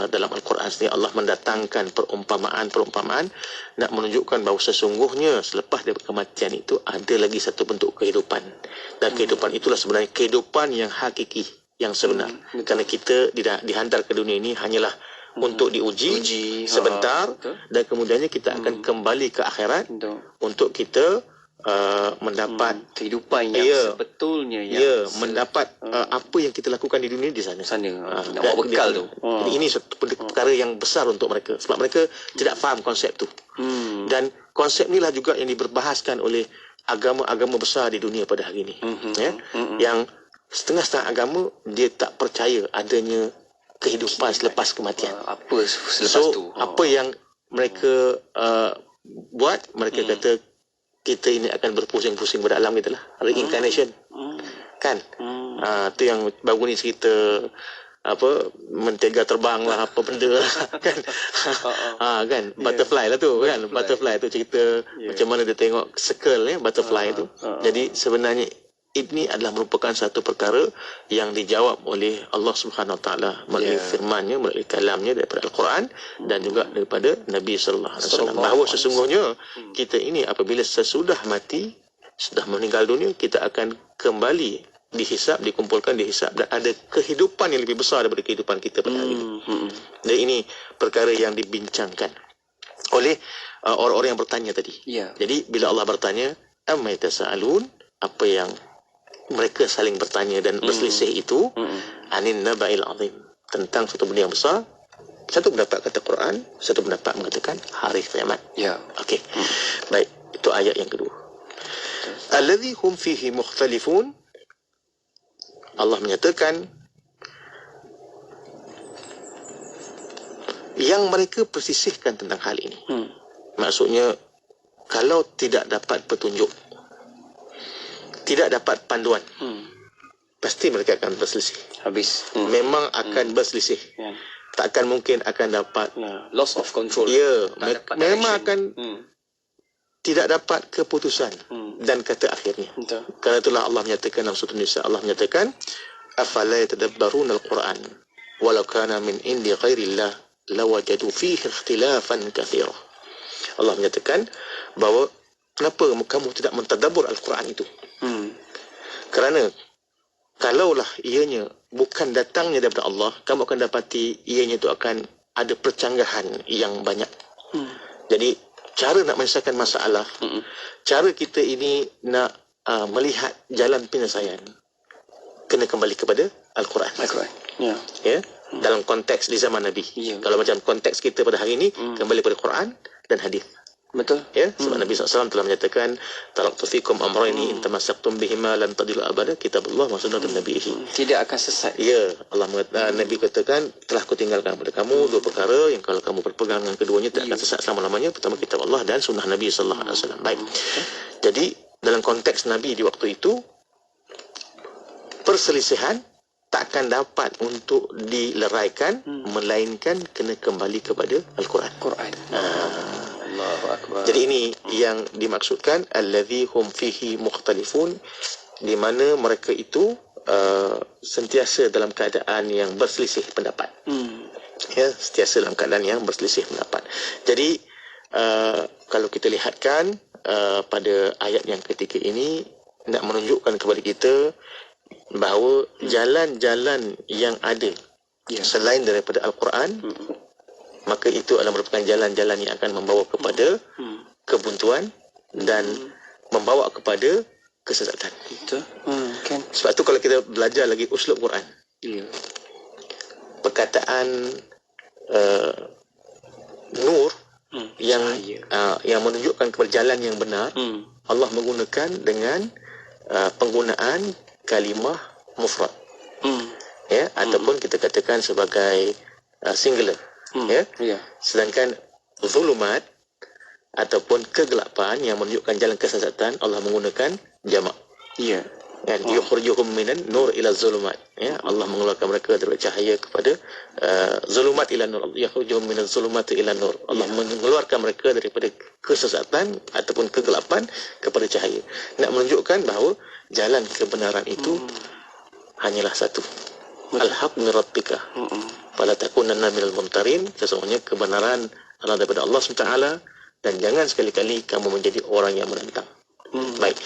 dalam Al-Quran sendiri Allah mendatangkan perumpamaan nak menunjukkan bahawa sesungguhnya selepas daripada kematian itu ada lagi satu bentuk kehidupan, dan kehidupan itulah sebenarnya kehidupan yang hakiki, yang sebenar. Kerana kita dihantar ke dunia ini hanyalah untuk diuji sebentar, dan kemudiannya kita akan kembali ke akhirat untuk kita mendapat kehidupan yang sebetulnya, mendapat apa yang kita lakukan di dunia di sana. Nak bawa bekal tu. Jadi ini satu perkara yang besar untuk mereka, sebab mereka tidak faham konsep tu. Dan konsep inilah juga yang diberbahaskan oleh agama-agama besar di dunia pada hari ini. Yang setengah-setengah agama dia tak percaya adanya kehidupan selepas kematian. Apa selepas tu? Apa yang mereka buat, mereka kata kita ini akan berpusing-pusing pada alam kita lah. Reincarnation. Kan? Itu yang baru ni cerita mentega terbang lah, apa benda lah. Kan? Kan? Butterfly lah tu. Kan? Butterfly tu cerita macam mana dia tengok circle butterfly tu. Jadi sebenarnya ini adalah merupakan satu perkara yang dijawab oleh Allah Subhanahu Wa Taala melalui firman-Nya, melalui kalamnya daripada Al-Quran dan juga daripada Nabi sallallahu alaihi wasallam, bahawa sesungguhnya kita ini apabila sesudah mati, sudah meninggal dunia, kita akan kembali dihisap, dikumpulkan, dihisap, dan ada kehidupan yang lebih besar daripada kehidupan kita pada hari ini. Dan ini perkara yang dibincangkan oleh orang-orang yang bertanya tadi. Jadi bila Allah bertanya amma yatasaalun, apa yang mereka saling bertanya dan berselisih itu, anin nabail azim, tentang satu benda yang besar. Satu pendapat kata Quran, satu pendapat mengatakan hari kiamat. Okey. Baik, itu ayat yang kedua. Alladhi hum fihi mukhtalifun. Allah menyatakan yang mereka persisihkan tentang hal ini. Maksudnya kalau tidak dapat petunjuk, tidak dapat panduan, pasti mereka akan berselisih. Habis. Memang akan berselisih. Takkan mungkin akan dapat loss of control. Ya, dapat memang direction. akan tidak dapat keputusan dan kata akhirnya. Betul. Karena itulah Allah menyatakan dalam surah Nisa, Allah menyatakan afala yatadabbaruna al-Quran walau kana min indi ghairillah lawajadu fihi ikhtilafan katsira. Allah menyatakan bahawa kenapa kamu tidak mentadabbur al-Quran itu? Kerana kalaulah ianya bukan datangnya daripada Allah, kamu akan dapati ianya itu akan ada percanggahan yang banyak. Jadi cara nak menyelesaikan masalah, cara kita ini nak melihat jalan penyelesaian, kena kembali kepada Al-Quran. Al-Quran. Ya. Dalam konteks di zaman Nabi. Kalau macam konteks kita pada hari ini, kembali kepada Quran dan hadis. Betul. Ya, sebab Nabi SAW telah menyatakan taraktu fikum amrayni in tamassaktum bihima lan tadillu abada, kitabullah wa sunnatun nabiyhi. Tidak akan sesat. Ya, Allah Nabi katakan telah kutinggalkan kepada kamu dua perkara yang kalau kamu berpegang dengan keduanya tidak akan sesat selama-lamanya. Pertama kitab Allah dan sunnah Nabi sallallahu alaihi wasallam. Baik. Jadi dalam konteks Nabi di waktu itu, perselisihan takkan dapat untuk dileraikan melainkan kena kembali kepada Al-Quran. Allahu Akbar. Jadi ini yang dimaksudkan allazi hum fihi mukhtalifun, di mana mereka itu sentiasa dalam keadaan yang berselisih pendapat. Ya, sentiasa dalam keadaan yang berselisih pendapat. Jadi kalau kita lihatkan pada ayat yang ketiga ini nak menunjukkan kepada kita bahawa jalan-jalan yang ada selain daripada Al-Quran, maka itu adalah merupakan jalan-jalan yang akan membawa kepada kebuntuan dan membawa kepada kesesatan. Betul. Kan. Sebab tu kalau kita belajar lagi uslub Quran, perkataan nur yang menunjukkan kepada jalan yang benar, Allah menggunakan dengan penggunaan kalimah mufrad, ya, ataupun kita katakan sebagai singular, sedangkan zulumat ataupun kegelapan yang menunjukkan jalan kesesatan, Allah menggunakan jamak. Kan, yukhrijuhum minan nur ila zulumat, ya, Allah mengeluarkan mereka dari cahaya kepada zulumat ila nur, yukhrijuhum minaz zulumati ila nur, Allah mengeluarkan mereka daripada kesesatan ataupun kegelapan kepada cahaya, nak menunjukkan bahawa jalan kebenaran itu hanyalah satu, al-haq min rabbika fala takunanna minal mumtarin, sesungguhnya kebenaran adalah daripada Allah SWT, dan jangan sekali-kali kamu menjadi orang yang menentang. Baik.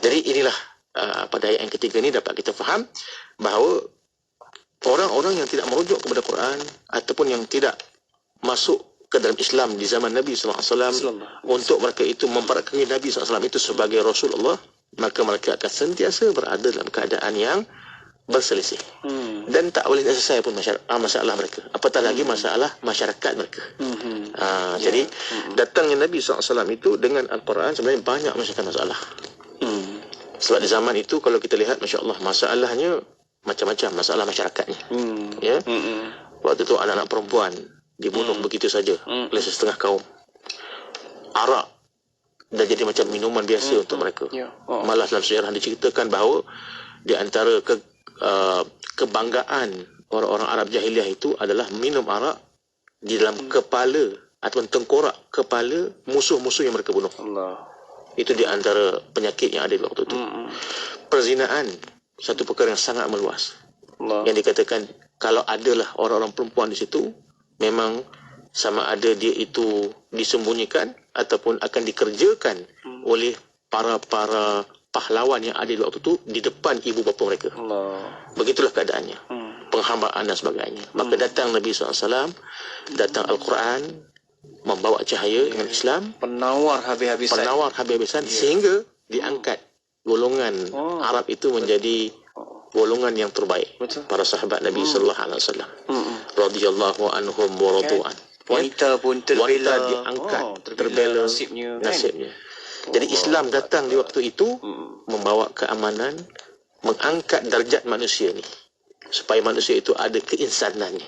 Jadi inilah pada ayat yang ketiga ini dapat kita faham bahawa orang-orang yang tidak merujuk kepada Quran ataupun yang tidak masuk ke dalam Islam di zaman Nabi SAW, untuk mereka itu memperakiri Nabi SAW itu sebagai Rasulullah, maka mereka akan sentiasa berada dalam keadaan yang berselisih dan tak boleh selesai pun masalah mereka, apatah lagi masalah masyarakat mereka. Jadi datangnya Nabi SAW itu dengan Al-Quran sebenarnya banyak menyelesaikan masalah. Sebab di zaman itu kalau kita lihat, Masya Allah, masalahnya macam-macam, masalah masyarakatnya. Ya, waktu itu anak-anak perempuan dibunuh begitu saja oleh setengah kaum. Arak dah jadi macam minuman biasa untuk mereka. Malah dalam sejarah diceritakan bahawa di antara kebanggaan orang-orang Arab jahiliah itu adalah minum arak di dalam kepala ataupun tengkorak kepala musuh-musuh yang mereka bunuh. Itu di antara penyakit yang ada di waktu itu. Perzinaan, satu perkara yang sangat meluas. Yang dikatakan kalau adalah orang-orang perempuan di situ, memang sama ada dia itu disembunyikan ataupun akan dikerjakan oleh para pahlawan yang ada di waktu itu di depan ibu bapa mereka. Begitulah keadaannya. Penghambaan dan sebagainya. Maka datang Nabi SAW, datang Al-Quran, membawa cahaya dengan Islam, penawar habis-habisan, sehingga diangkat golongan Arab itu menjadi golongan yang terbaik. Para sahabat Nabi sallallahu alaihi wasallam radhiyallahu anhum wa radu'an. Wanita pun terbela, diangkat, terbela nasibnya. Jadi Islam datang di waktu itu membawa keamanan, mengangkat darjat manusia ni supaya manusia itu ada keinsanannya.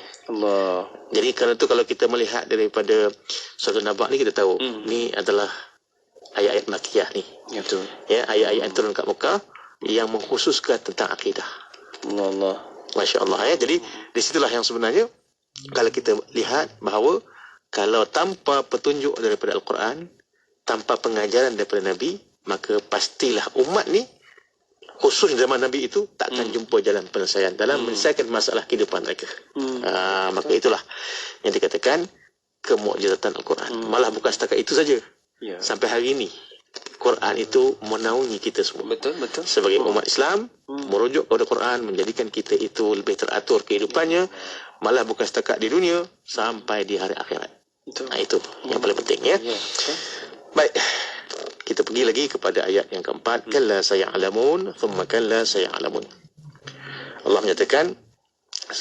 Jadi kerana itu kalau kita melihat daripada suatu nabak ni, kita tahu ni adalah ayat-ayat Makkiyah ni. Ya, betul. Ya, ayat-ayat yang turun kat Mekah yang mengkhususkan tentang akidah. Allah. Masya-Allah ya. Jadi di situlah yang sebenarnya kalau kita lihat bahawa kalau tanpa petunjuk daripada Al-Quran, tanpa pengajaran daripada Nabi, maka pastilah umat ni khusus zaman Nabi itu tak akan jumpa jalan penyelesaian dalam menyelesaikan masalah kehidupan mereka. Maka itulah yang dikatakan kemukjizatan Al-Quran. Malah bukan setakat itu saja. Ya. Sampai hari ini Quran itu menaungi kita semua. Betul. Sebagai umat Islam, merujuk kepada Quran menjadikan kita itu lebih teratur kehidupannya, malah bukan setakat di dunia, sampai di hari akhirat. Betul. Nah, itu yang paling penting ya. Baik. Kita pergi lagi kepada ayat yang keempat. Kalla saya'lamun, thumma kalla saya'lamun. Allah menyatakan,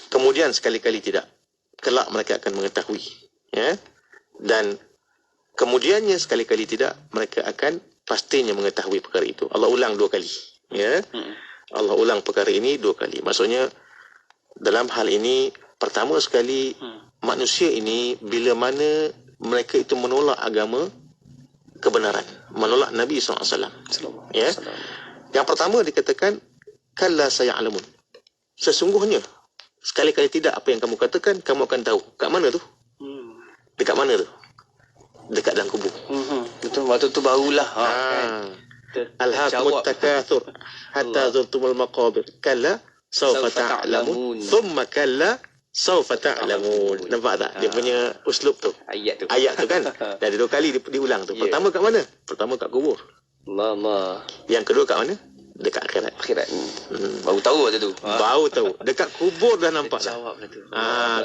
kemudian sekali-kali tidak, kelak mereka akan mengetahui. Ya. Dan kemudiannya sekali-kali tidak, mereka akan pastinya mengetahui perkara itu. Allah ulang 2 kali. Ya. Allah ulang perkara ini 2 kali. Maksudnya, dalam hal ini, pertama sekali, manusia ini, bila mana mereka itu menolak agama, kebenaran, menolak Nabi SAW. Ya. Yang pertama dikatakan, kalla saya'lamun. Sesungguhnya, sekali-kali tidak apa yang kamu katakan, kamu akan tahu. Kat mana tu? Dekat mana tu? Dekat dalam kubur. Betul, waktu tu barulah. Alhaqumut takatsur hatta zurtumul maqabir. Kalla sawfa ta'lamun. Thumma kalla sawfa ta'lamun. Nampak tak? Dia punya uslub tu. Ayat tu kan. Dan 2 kali diulang tu. Pertama kat mana? Pertama kat kubur. Allah. Yang kedua kat mana? Dekat akhirat. Baru tahu waktu tu. Baru tahu. Dekat kubur dah nampak dah. Jawab lah tu.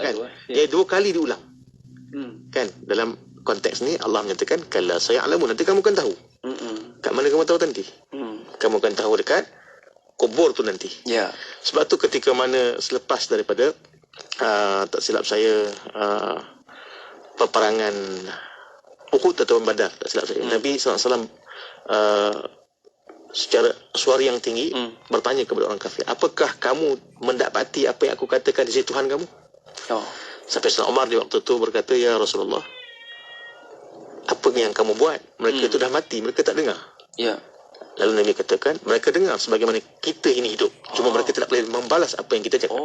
Kan. Jadi 2 kali diulang. Kan? Dalam konteks ni Allah menyatakan kalla saya'lamun. Nanti kamu akan tahu. Kat mana kamu tahu nanti? Kamu akan tahu dekat kubur tu nanti. Ya. Sebab tu ketika mana selepas daripada tak silap saya peperangan Uhud atau Badar, tak silap saya, Nabi SAW secara suara yang tinggi bertanya kepada orang kafir, apakah kamu mendapati apa yang aku katakan di sisi Tuhan kamu? Sampai Sayyidina Umar di waktu itu berkata, ya Rasulullah, apa yang kamu buat? Mereka itu dah mati, mereka tak dengar. Ya. Lalu Nabi katakan, mereka dengar sebagaimana kita ini hidup. Cuma mereka tidak boleh membalas apa yang kita cakap.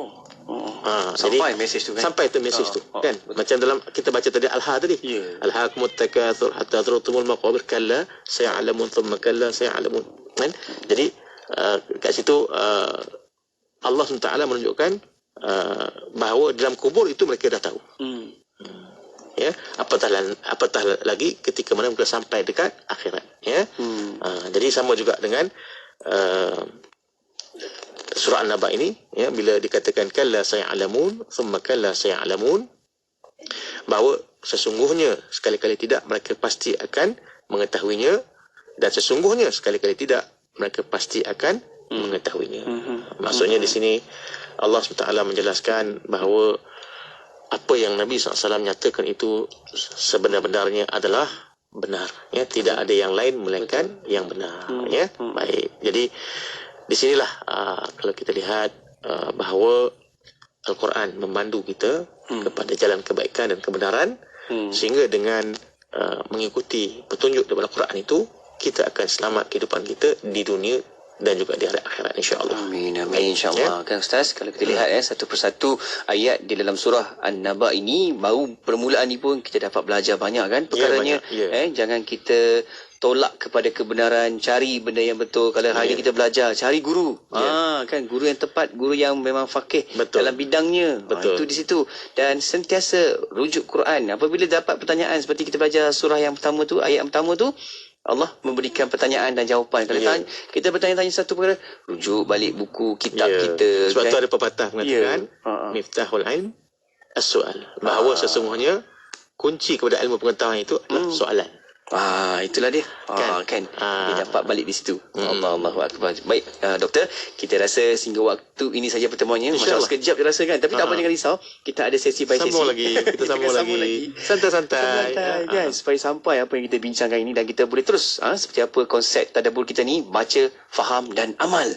Sampai mesej tu kan? Sampai tu mesej tu kan? Macam dalam kita baca tadi Al-Ha tadi. Alhaqumut takatsur hatta zurtumul maqabir kalla saya'lamun thumma kalla saya'lamun. Kan? Jadi kat situ Allah SWT menunjukkan bahawa dalam kubur itu mereka dah tahu. Ya, apatah lagi ketika mana mereka sampai dekat akhirat. Ya. Jadi sama juga dengan surah An-Naba ini, ya, bila dikatakan kalla saya'lamun thumma kalla saya'lamun, bahawa sesungguhnya sekali-kali tidak mereka pasti akan mengetahuinya, dan sesungguhnya sekali-kali tidak mereka pasti akan mengetahuinya. Maksudnya di sini Allah SWT menjelaskan bahawa apa yang Nabi SAW nyatakan itu sebenar-benarnya adalah benar. Ya, tidak ada yang lain melainkan yang benar. Ya, baik. Jadi di sinilah kalau kita lihat bahawa Al-Quran memandu kita kepada jalan kebaikan dan kebenaran, sehingga dengan mengikuti petunjuk daripada Al-Quran itu, kita akan selamat kehidupan kita di dunia dan juga di hari akhirat, insya-Allah. Amin, insya-Allah. Kan Ustaz, kalau kita lihat satu persatu ayat di dalam surah An-Naba ini, baru permulaan ni pun kita dapat belajar banyak kan perkaranya. Jangan kita tolak kepada kebenaran, cari benda yang betul. Kalau hari kita belajar, cari guru. Kan guru yang tepat, guru yang memang faqih dalam bidangnya. Itu di situ. Dan sentiasa rujuk Quran. Apabila dapat pertanyaan seperti kita belajar surah yang pertama tu, ayat yang pertama tu, Allah memberikan pertanyaan dan jawapan. Kalau kita bertanya-tanya satu perkara, rujuk balik buku, kitab kita. Sebab tu ada pepatah mengatakan, Miftahul ilm as-su'al. Bahawa sesungguhnya kunci kepada ilmu pengetahuan itu adalah soalan. Itulah dia. Kan? Dia dapat balik di situ. Allahu akbar. Baik, doktor, kita rasa sehingga waktu ini saja pertemuannya. Masya-Allah, sekejap je rasa kan. Tapi tak apa, jangan risau. Kita ada sesi by sesi. Sambung lagi. Kita sambung lagi. Santai-santai. Kan? Supaya sampai apa yang kita bincangkan ini dan kita boleh terus seperti apa konsep tadabbur kita ni, baca, faham dan amal.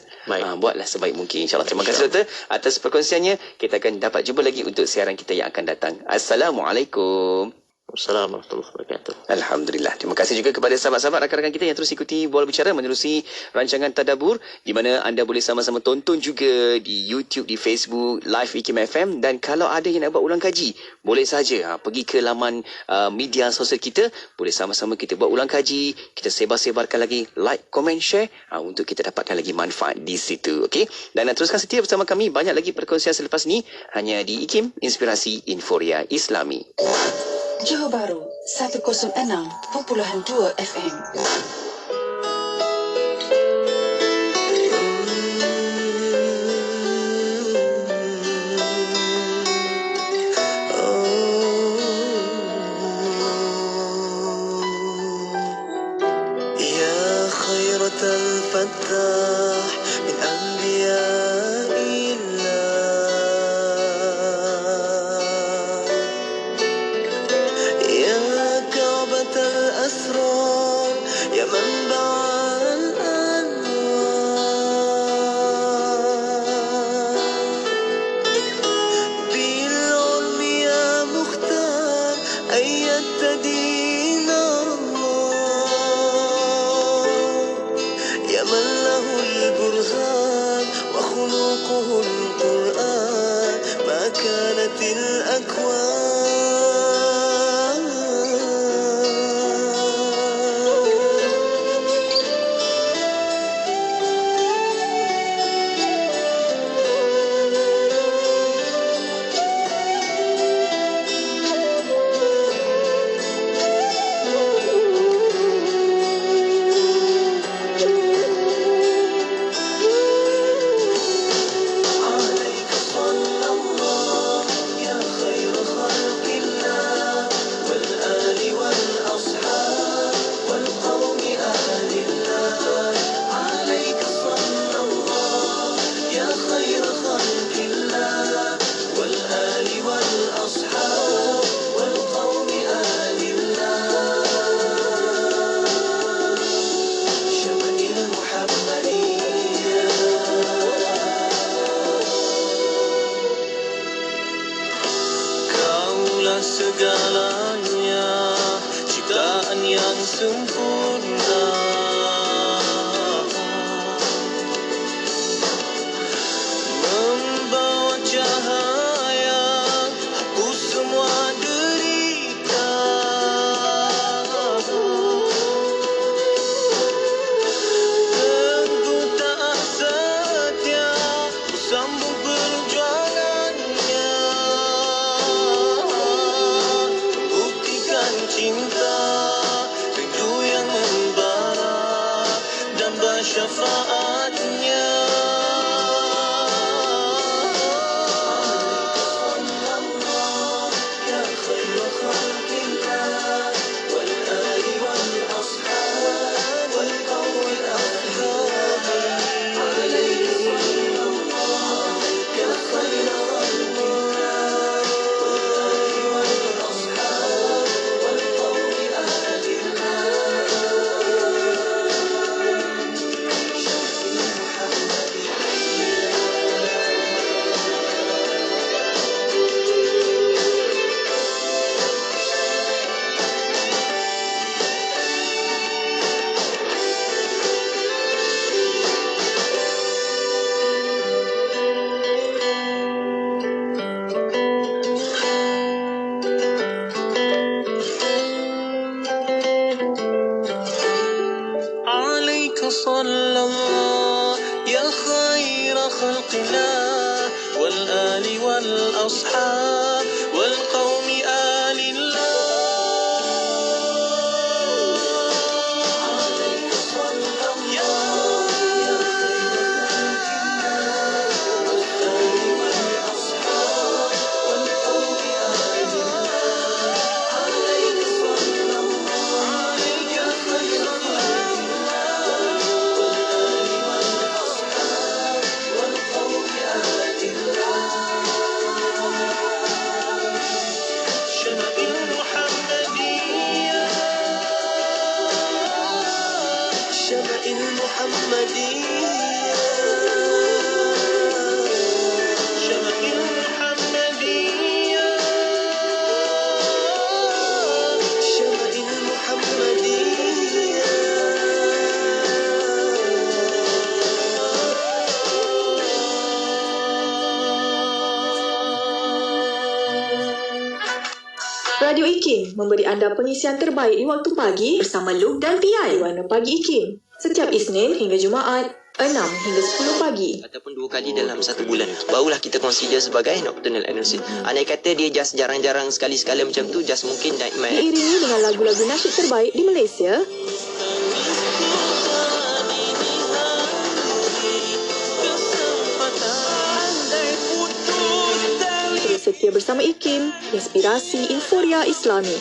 Buatlah sebaik mungkin, insya-Allah. Terima kasih doktor atas perkongsiannya. Kita akan dapat jumpa lagi untuk siaran kita yang akan datang. Assalamualaikum. Assalamualaikum warahmatullahi wabarakatuh. Alhamdulillah. Terima kasih juga kepada sahabat-sahabat rakan-rakan kita yang terus ikuti Bola Bicara menerusi rancangan Tadabbur, di mana anda boleh sama-sama tonton juga di YouTube, di Facebook, live IKIM FM, dan kalau ada yang nak buat ulang kaji, boleh saja pergi ke laman media sosial kita, boleh sama-sama kita buat ulang kaji, kita sebar-sebarkan lagi, like, comment, share untuk kita dapatkan lagi manfaat di situ. Okey? Dan teruskan setia bersama kami, banyak lagi perkongsian selepas ni hanya di IKIM, Inspirasi Inforia Islami. Johor Bahru 106.2 FM. Ya khairatal fattah min anbiya'illah, الأسرار يا منبع الأنوار، بالعلم يا مختار أيدت دين الله، يا من له البرهان وخلقه القرآن، ما كانت الأكوان segalanya, ciptaan yang sempurna, membawa cahaya, hapus semua derita, teguh taat setia, sambung perjuangannya, buktikan cinta, rindu yang membara. Radio IKIM memberi anda pengisian terbaik di waktu pagi bersama Luke dan Piai di Warna Pagi IKIM. Setiap Isnin hingga Jumaat, 6 hingga 10 pagi. Ataupun 2 kali dalam 1 bulan. Barulah kita consider sebagai nocturnal anorexia. Andai kata dia just jarang-jarang sekali-sekala macam tu, just mungkin nightmare. Diiringi dengan lagu-lagu nasyid terbaik di Malaysia. Terus setia bersama IKIM, inspirasi Inforia Islami.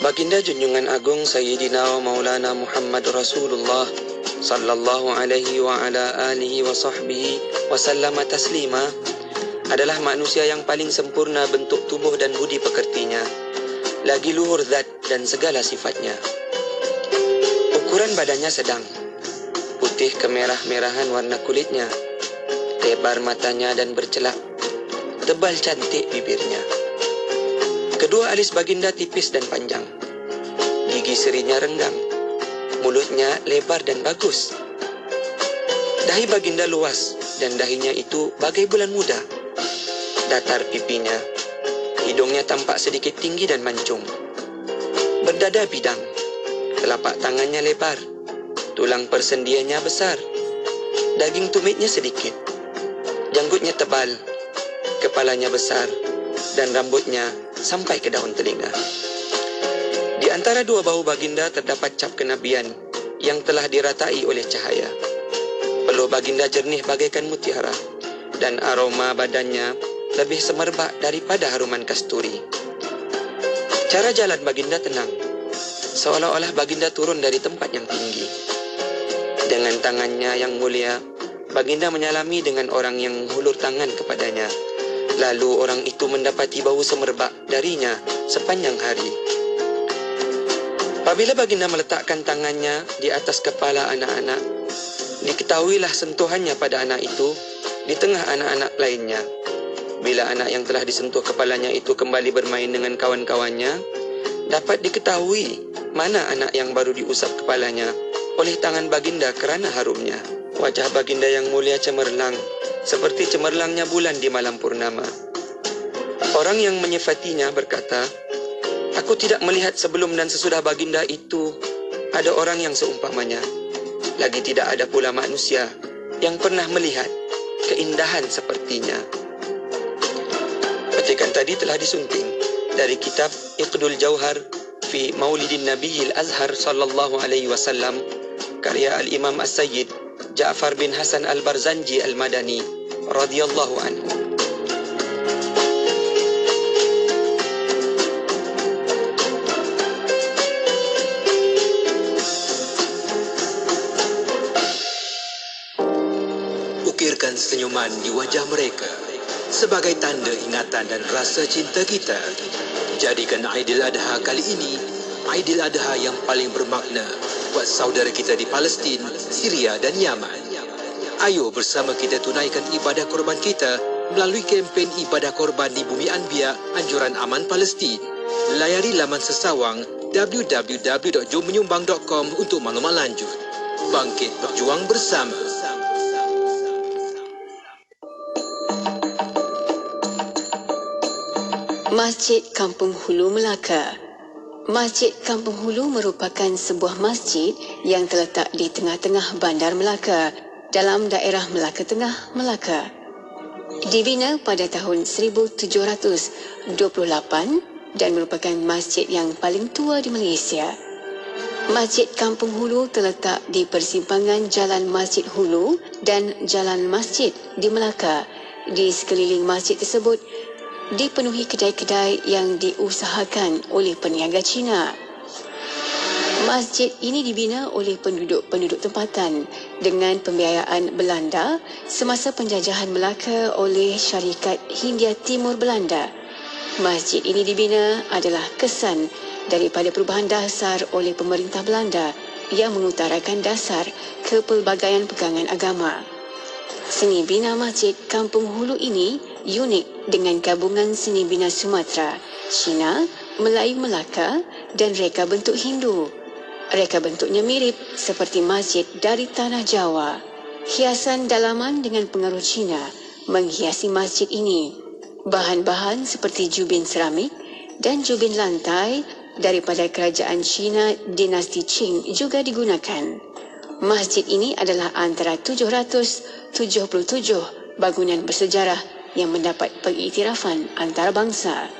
Baginda Junjungan Agung Sayyidina Maulana Muhammad Rasulullah sallallahu alaihi wa ala alihi wa sahbihi wa sallama taslima adalah manusia yang paling sempurna bentuk tubuh dan budi pekertinya, lagi luhur zat dan segala sifatnya. Ukuran badannya sedang, putih kemerah-merahan warna kulitnya, lebar matanya dan bercelak, tebal cantik bibirnya. Kedua alis baginda tipis dan panjang. Gigi serinya renggang. Mulutnya lebar dan bagus. Dahi baginda luas dan dahinya itu bagai bulan muda. Datar pipinya. Hidungnya tampak sedikit tinggi dan mancung. Berdada bidang. Telapak tangannya lebar. Tulang persendiannya besar. Daging tumitnya sedikit. Janggutnya tebal. Kepalanya besar. Dan rambutnya sampai ke daun telinga. Di antara dua bahu baginda terdapat cap kenabian yang telah diratai oleh cahaya. Peluh baginda jernih bagaikan mutiara dan aroma badannya lebih semerbak daripada haruman kasturi. Cara jalan baginda tenang, seolah-olah baginda turun dari tempat yang tinggi. Dengan tangannya yang mulia, baginda menyalami dengan orang yang hulur tangan kepadanya. Lalu orang itu mendapati bau semerbak darinya sepanjang hari. Apabila baginda meletakkan tangannya di atas kepala anak-anak, diketahuilah sentuhannya pada anak itu di tengah anak-anak lainnya. Bila anak yang telah disentuh kepalanya itu kembali bermain dengan kawan-kawannya, dapat diketahui mana anak yang baru diusap kepalanya oleh tangan baginda kerana harumnya. Wajah baginda yang mulia cemerlang, seperti cemerlangnya bulan di malam purnama. Orang yang menyifatinya berkata, "Aku tidak melihat sebelum dan sesudah baginda itu ada orang yang seumpamanya. Lagi tidak ada pula manusia yang pernah melihat keindahan sepertinya." Petikan tadi telah disunting dari kitab Iqdul Jauhar fi Maulidin Nabiyil Azhar sallallahu alaihi wasallam karya Al-Imam As-Sayyid Ja'far bin Hasan Al-Barzanji Al-Madani radhiyallahu anhu. Ukirkan senyuman di wajah mereka sebagai tanda ingatan dan rasa cinta kita. Jadikan Aidil Adha kali ini Aidil Adha yang paling bermakna buat saudara kita di Palestin, Syria dan Yaman. Ayo bersama kita tunaikan ibadah korban kita melalui kempen ibadah korban di Bumi Anbiya Anjuran Aman Palestin. Layari laman sesawang www.jommenyumbang.com untuk maklumat lanjut. Bangkit berjuang bersama. Masjid Kampung Hulu Melaka. Masjid Kampung Hulu merupakan sebuah masjid yang terletak di tengah-tengah Bandar Melaka dalam daerah Melaka Tengah, Melaka. Dibina pada tahun 1728 dan merupakan masjid yang paling tua di Malaysia. Masjid Kampung Hulu terletak di persimpangan Jalan Masjid Hulu dan Jalan Masjid di Melaka. Di sekeliling masjid tersebut dipenuhi kedai-kedai yang diusahakan oleh peniaga Cina. Masjid ini dibina oleh penduduk-penduduk tempatan dengan pembiayaan Belanda semasa penjajahan Melaka oleh Syarikat Hindia Timur Belanda. Masjid ini dibina adalah kesan daripada perubahan dasar oleh pemerintah Belanda yang mengutarakan dasar kepelbagaian pegangan agama. Seni bina Masjid Kampung Hulu ini unik dengan gabungan seni bina Sumatera, Cina, Melayu Melaka dan reka bentuk Hindu. Reka bentuknya mirip seperti masjid dari tanah Jawa. Hiasan dalaman dengan pengaruh Cina menghiasi masjid ini. Bahan-bahan seperti jubin seramik dan jubin lantai daripada kerajaan Cina dinasti Qing juga digunakan. Masjid ini adalah antara 777 bangunan bersejarah yang mendapat pengiktirafan antarabangsa.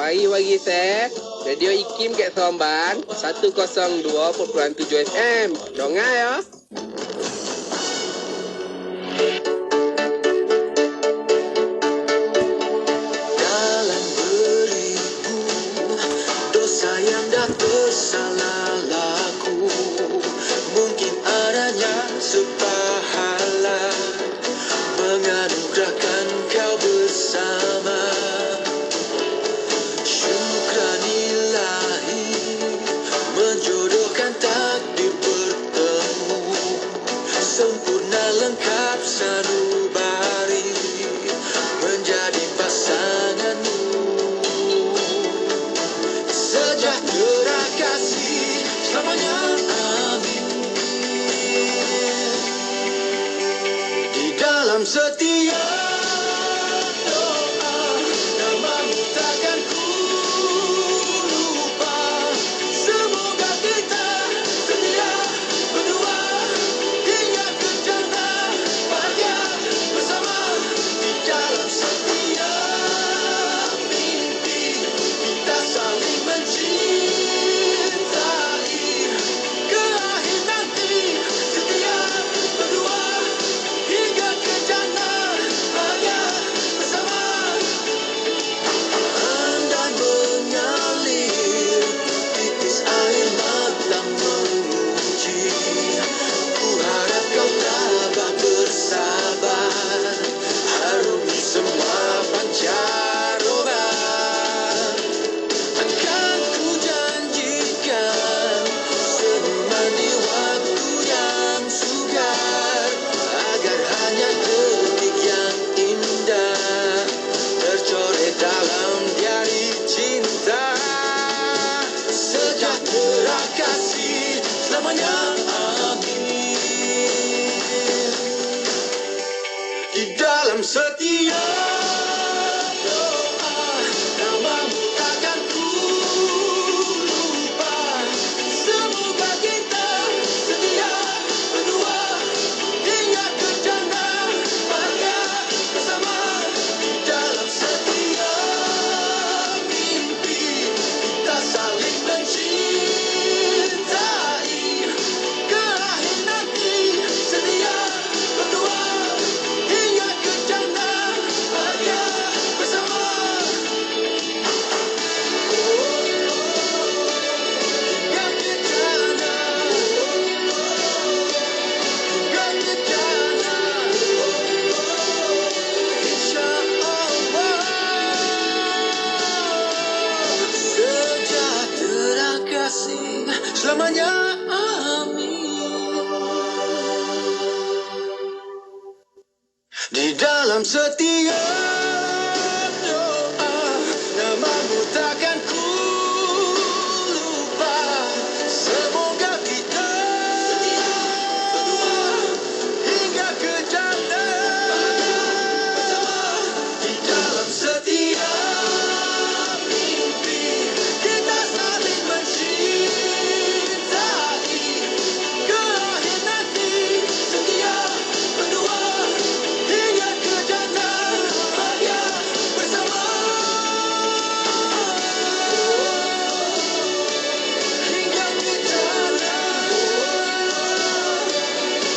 Wagi saya Radio IKIM kat Seremban 102.7 FM. Dengar ya. Dalam beribu dosa yang dah tersalah laku, mungkin adanya sepahala menganugerahkan kau bersama. Menjodohkan takdir bertemu, sempurna lengkap sanubari menjadi pasanganmu. Sejahtera kasih selamanya, amin. Di dalam setiap setiap doa namamu takkan ku lupa. Semoga kita setia berdua hingga ke jannah bahagia bersama. Di dalam setiap mimpi kita saling mencintai. Ke akhir nanti setia berdua hingga ke jannah bahagia bersama. Hingga ke jannah, hingga ke jannah, insyaAllah. Sejahtera kasih selamanya, amin. Di dalam setiap doa namamu takkan ku lupa. Semoga kita setia berdua hingga ke jannah bersama. Di dalam setiap mimpi kita saling mencintai. Ke akhir nanti setia berdua hingga ke jannah bahagia bersama. Hingga ke jannah,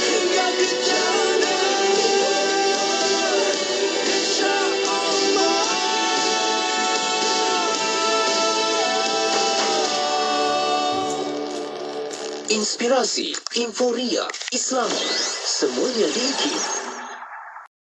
hingga ke jannah, insyaAllah. Inspirasi, Inforia, Islam, semuanya di IKIM.